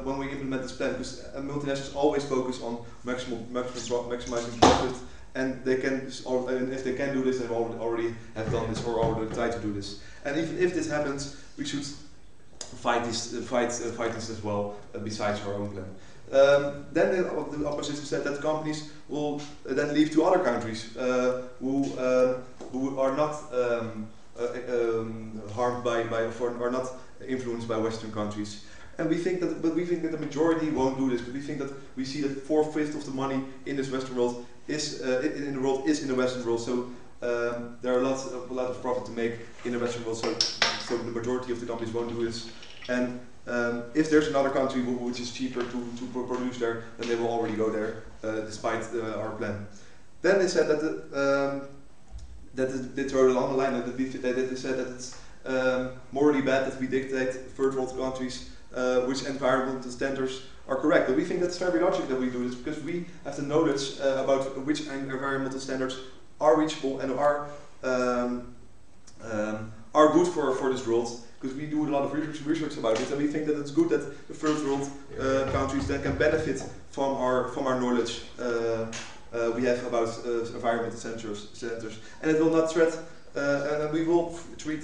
when we implement this plan, because multinationals always focus on maximizing profit, and they can, and if they can do this, they already have done this or already tried to do this. And even if this happens, we should fight this as well, besides our own plan. Then the opposition said that companies will then leave to other countries who are not harmed by or are not influenced by Western countries. And we think that, but we think that the majority won't do this, because we see that 4/5 of the money in this Western world is in the world is in the Western world. So there are a lot of profit to make in the Western world. So the majority of the companies won't do this. And if there's another country which is cheaper to produce there, then they will already go there, despite our plan. Then they said that they throw it on the line, that they said that it's morally bad that we dictate third world countries which environmental standards are correct. But we think that's very logical that we do this, because we have the knowledge about which environmental standards are reachable and are good for this world, because we do a lot of research about it, and we think that it's good that the third world countries then can benefit from our knowledge we have about environmental centers, and it will not threat. And we will treat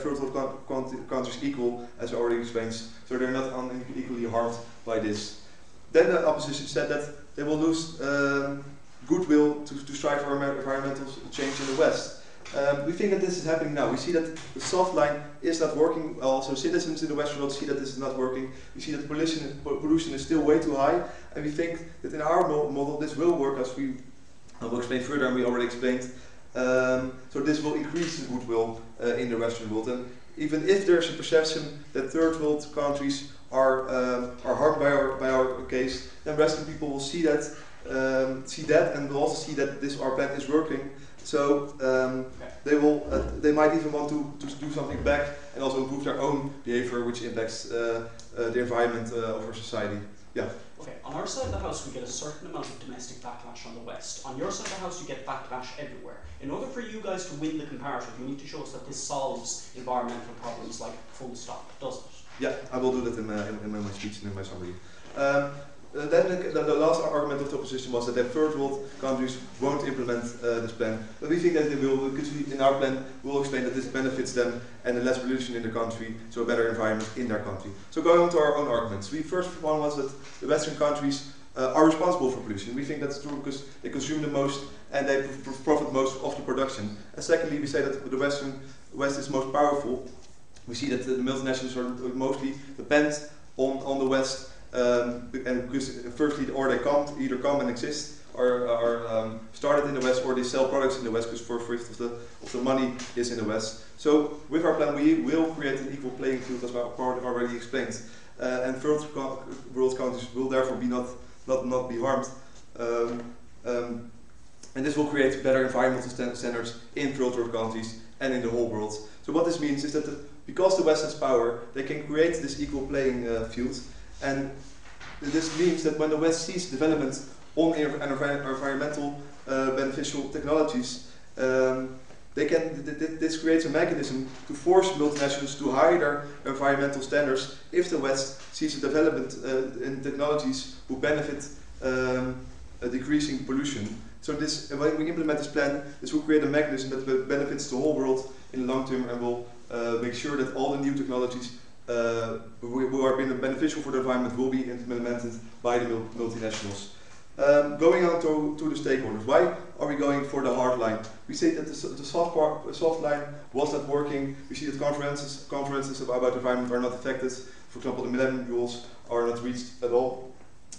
third world countries equal, as I already explained, so they're not unequally harmed by this. Then the opposition said that they will lose goodwill to strive for environmental change in the West. We think that this is happening now. We see that the soft line is not working. Also, citizens in the Western world see that this is not working. We see that pollution is still way too high, and we think that in our model this will work, as we will explain further, and we already explained. So this will increase the goodwill in the Western world, and even if there's a perception that third world countries are harmed by our case, then Western people will see that, and will also see that our plan is working. So they might even want to do something back and also improve their own behavior, which impacts the environment of our society. Yeah. Okay, on our side of the house we get a certain amount of domestic backlash on the West. On your side of the house you get backlash everywhere. In order for you guys to win the comparative, you need to show us that this solves environmental problems, like full stop, does it? Yeah, I will do that in my speech and in my summary. Then the last argument of the opposition was that the third world countries won't implement this plan. But we think that they will, because in our plan we will explain that this benefits them and less pollution in the country, so a better environment in their country. So going on to our own arguments. First one was that the Western countries are responsible for pollution. We think that's true because they consume the most and they profit most of the production. And secondly, we say that the West is most powerful. We see that the multinationals are mostly depend on the West. And because firstly, or they either come and exist, or are started in the West, or they sell products in the West, because 4/5 of the money is in the West. So with our plan, we will create an equal playing field, as I already explained, and third world countries will therefore not be harmed. And this will create better environmental standards in third world countries and in the whole world. So what this means is that because the West has power, they can create this equal playing field. And this means that when the West sees development on environmental beneficial technologies, this creates a mechanism to force multinationals to higher their environmental standards if the West sees a development in technologies who benefit decreasing pollution. So when we implement this plan, this will create a mechanism that benefits the whole world in the long term, and will make sure that all the new technologies who are being beneficial for the environment will be implemented by the multinationals. Going on to the stakeholders. Why are we going for the hard line? We say that the soft line was not working. We see that conferences about the environment are not affected. For example, the Millennium Goals are not reached at all.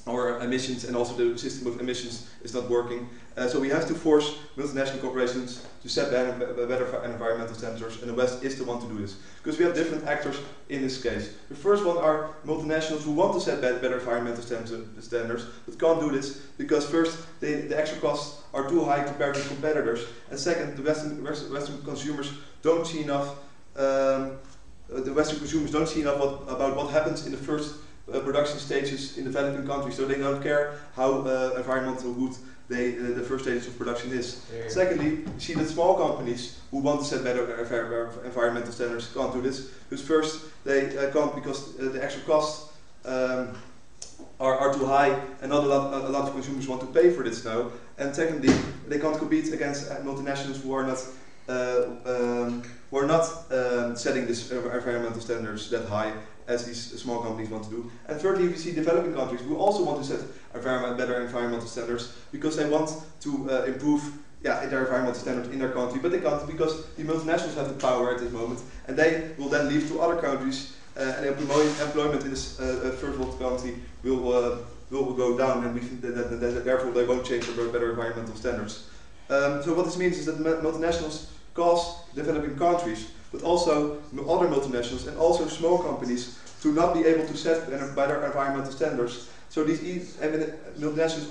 Or emissions, and also the system of emissions is not working. So we have to force multinational corporations to set better environmental standards, and the West is the one to do this. Because we have different actors in this case. The first one are multinationals who want to set better environmental standards, but can't do this because first, the extra costs are too high compared to competitors, and second, the Western consumers don't see enough. About what happens in the first production stages in developing countries, so they don't care how environmental good the first stages of production is. Yeah. Secondly, you see that small companies who want to set better environmental standards can't do this, because first they can't because the extra costs are too high, and not a lot of consumers want to pay for this now. And secondly, they can't compete against multinationals who are not setting this environmental standards that high as these small companies want to do. And thirdly, we see developing countries who also want to set better environmental standards because they want to improve their environmental standards in their country, but they can't because the multinationals have the power at this moment, and they will then leave to other countries and employment in this first world country will go down, and we think that therefore they won't change for better environmental standards. So what this means is that multinationals cost developing countries, but also other multinationals and also small companies to not be able to set better environmental standards. So these multinationals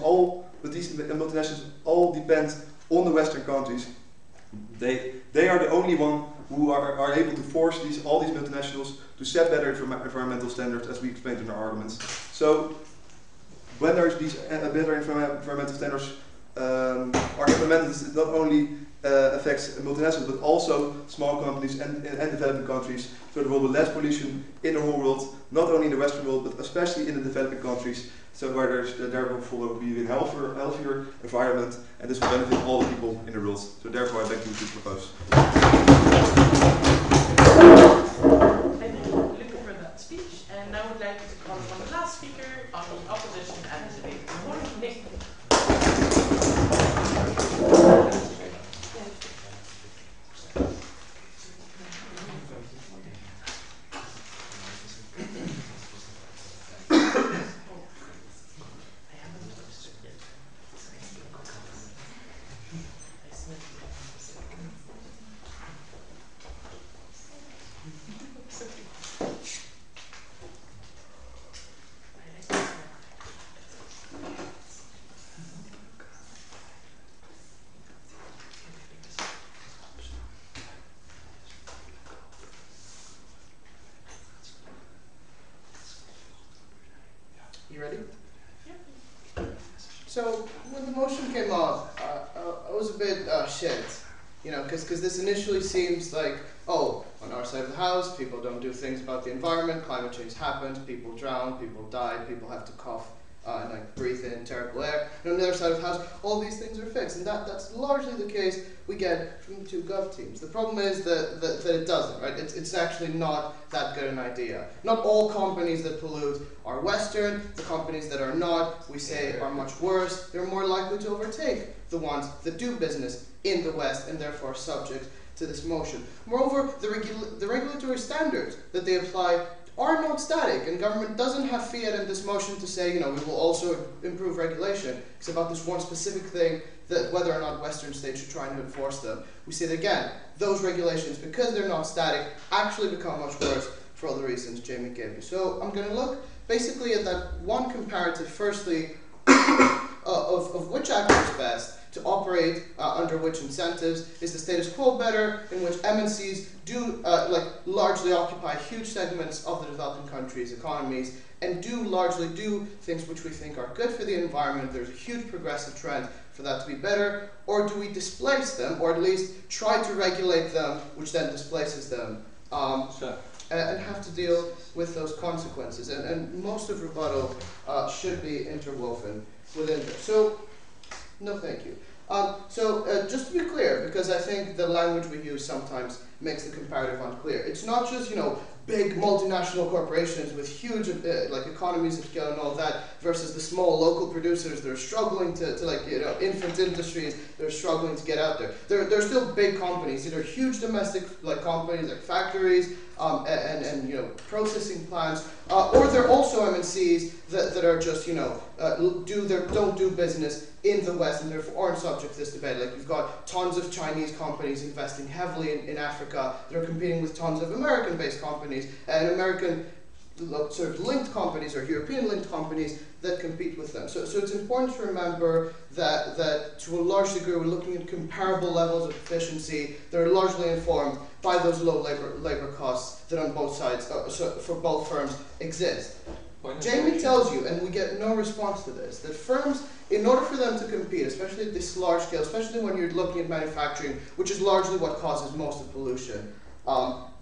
all depend on the Western countries. They are the only one who are able to force all these multinationals to set better environmental standards, as we explained in our arguments. So when there's these better environmental standards are implemented, it not only affects multinationals but also small companies and developing countries. So there will be less pollution in the whole world, not only in the Western world but especially in the developing countries. So where there will be a healthier environment, and this will benefit all the people in the world. So therefore, I'd like to propose. Thank you, Luca, for that speech. And I would like to call upon the last speaker on the opposition and the debate. Good morning, Nick. You ready? Yeah. So when the motion came up, I was a bit shit, you know, because this initially seems like, oh, on our side of the house, people don't do things about the environment, climate change happens, people drown, people die, people have to cough and like breathe in terrible air. And on the other side of the house, all these things are fixed, and that's largely the case we get from the two gov teams. The problem is that it doesn't, right? It's actually not that good an idea. Not all companies that pollute are Western. The companies that are not, we say, are much worse. They're more likely to overtake the ones that do business in the West and therefore are subject to this motion. Moreover, the regulatory standards that they apply are not static, and government doesn't have fiat in this motion to say, you know, we will also improve regulation. It's about this one specific thing, that whether or not Western states should try and enforce them. We say that again, those regulations, because they're not static, actually become much worse for all the reasons Jamie gave you. So I'm going to look basically at that one comparative, firstly, of which actor is best to operate under which incentives. Is the status quo better, in which MNCs do largely occupy huge segments of the developing countries' economies and do largely do things which we think are good for the environment? There's a huge progressive trend for that to be better. Or do we displace them, or at least try to regulate them, which then displaces them, and have to deal with those consequences? And most of rebuttal should be interwoven within this. So, no thank you. Just to be clear, because I think the language we use sometimes makes the comparative unclear. It's not just, you know, big multinational corporations with huge economies of scale and all that versus the small local producers that are struggling to infant industries that are struggling to get out there. They're still big companies. These are huge domestic companies like factories and processing plants, or they're also MNCs that are just don't do business in the West and therefore aren't subject to this debate. Like, you've got tons of Chinese companies investing heavily in Africa that are competing with tons of American-based companies and American sort of linked companies or European-linked companies that compete with them. So it's important to remember that to a large degree we're looking at comparable levels of efficiency that are largely informed by those low labor costs that on both sides, for both firms, exist. Jamie tells you, and we get no response to this, that firms, in order for them to compete, especially at this large scale, especially when you're looking at manufacturing, which is largely what causes most of pollution,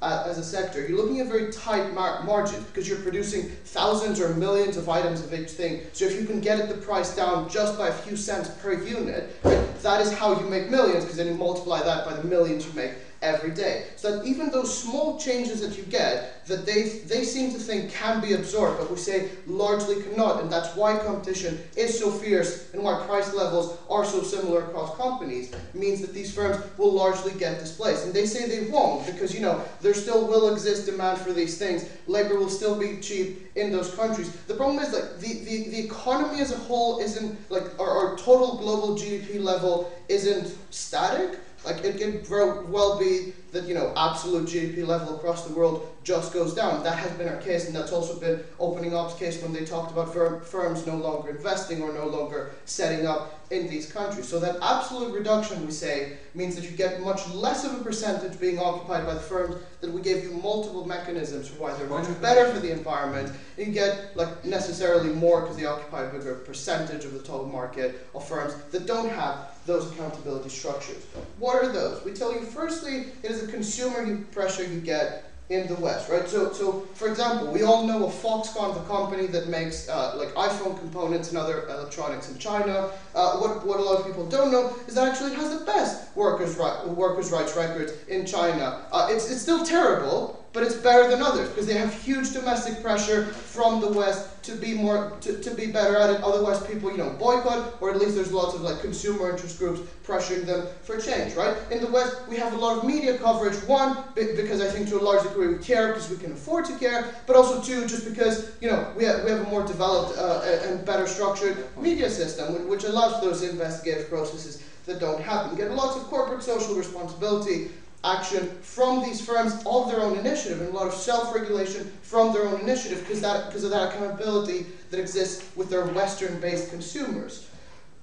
as a sector, you're looking at very tight margins because you're producing thousands or millions of items of each thing. So if you can get the price down just by a few cents per unit, right, that is how you make millions, because then you multiply that by the millions you make every day. So that even those small changes that you get, that they seem to think can be absorbed, but we say largely cannot, and that's why competition is so fierce and why price levels are so similar across companies, means that these firms will largely get displaced. And they say they won't, because there still will exist demand for these things. Labor will still be cheap in those countries. The problem is that the economy as a whole isn't, like, our total global GDP level isn't static. Like, it can very well be that, absolute GDP level across the world just goes down. That has been our case, and that's also been Opening Up's case when they talked about firms no longer investing or no longer setting up in these countries. So that absolute reduction, we say, means that you get much less of a percentage being occupied by the firms, that we gave you multiple mechanisms for why they're much better for the environment. And you get, like, necessarily more because they occupy a bigger percentage of the total market of firms that don't have those accountability structures. What are those? We tell you, firstly, it is the consumer pressure you get in the West, right? So for example, we all know of Foxconn, the company that makes like iPhone components and other electronics in China. What a lot of people don't know is that actually it has the best workers' rights records in China. It's still terrible, but it's better than others because they have huge domestic pressure from the West to be better at it. Otherwise, people boycott, or at least there's lots of like consumer interest groups pressuring them for change, right? In the West, we have a lot of media coverage. One, because I think to a large degree we care because we can afford to care, but also two, just because we have a more developed and better structured media system, which allows for those investigative processes that don't happen. You get lots of corporate social responsibility action from these firms of their own initiative, and a lot of self-regulation from their own initiative because of that accountability that exists with their Western-based consumers.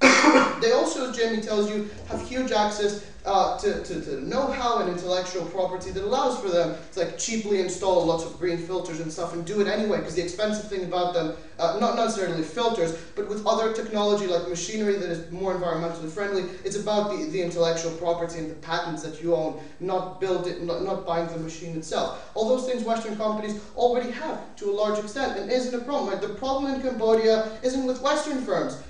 They also, as Jamie tells you, have huge access to know-how and intellectual property that allows for them to like cheaply install lots of green filters and stuff and do it anyway, because the expensive thing about them, not necessarily filters, but with other technology like machinery that is more environmentally friendly, it's about the intellectual property and the patents that you own, not buying the machine itself. All those things Western companies already have to a large extent, and isn't a problem. Right? The problem in Cambodia isn't with Western firms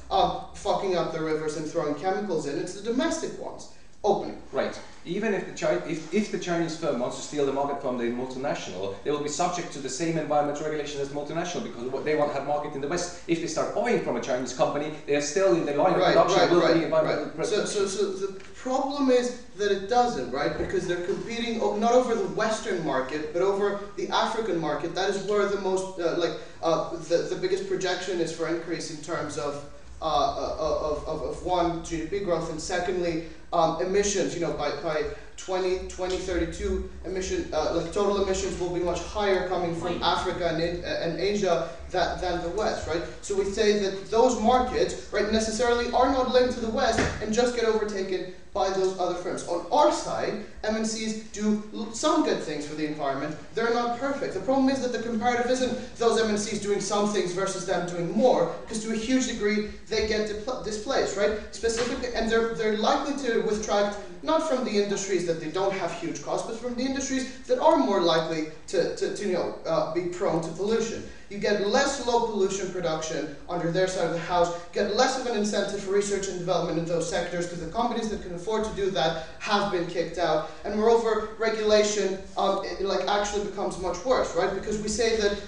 fucking up the rivers and throwing chemicals in, it's the domestic ones. Opening. Right. Even if the Chinese firm wants to steal the market from the multinational, they will be subject to the same environmental regulation as the multinational, because they want to have market in the West. If they start buying from a Chinese company, they are still in the line of production will be environmental. So the problem is that it doesn't, right? Because they're competing not over the Western market, but over the African market. That is where the most the biggest projection is for increase in terms of one, GDP growth, and secondly, emissions. By 2032, total emissions will be much higher coming from Africa and Asia than the West, right? So we say that those markets, right, necessarily are not linked to the West and just get overtaken by those other firms. On our side, MNCs do some good things for the environment. They're not perfect. The problem is that the comparative isn't those MNCs doing some things versus them doing more, because to a huge degree they get displaced, right? Specifically, and they're likely to retract not from the industries that they don't have huge costs, but from the industries that are more likely to be prone to pollution. You get less low pollution production under their side of the house, get less of an incentive for research and development in those sectors because the companies that can afford to do that have been kicked out. And moreover, regulation actually becomes much worse, right? Because we say that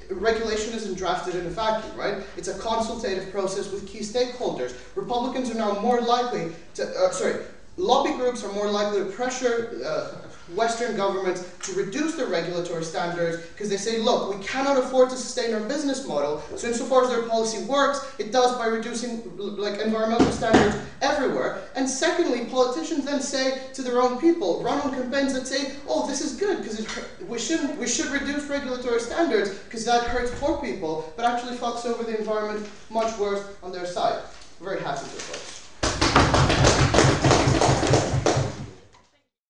regulation isn't drafted in a vacuum, right? It's a consultative process with key stakeholders. Republicans are now more likely to, lobby groups are more likely to pressure Western governments to reduce their regulatory standards because they say, look, we cannot afford to sustain our business model. So insofar as their policy works, it does by reducing environmental standards everywhere. And secondly, politicians then say to their own people, run on campaigns that say, oh, this is good because we should reduce regulatory standards because that hurts poor people, but actually fucks over the environment much worse on their side. Very happy with this, folks.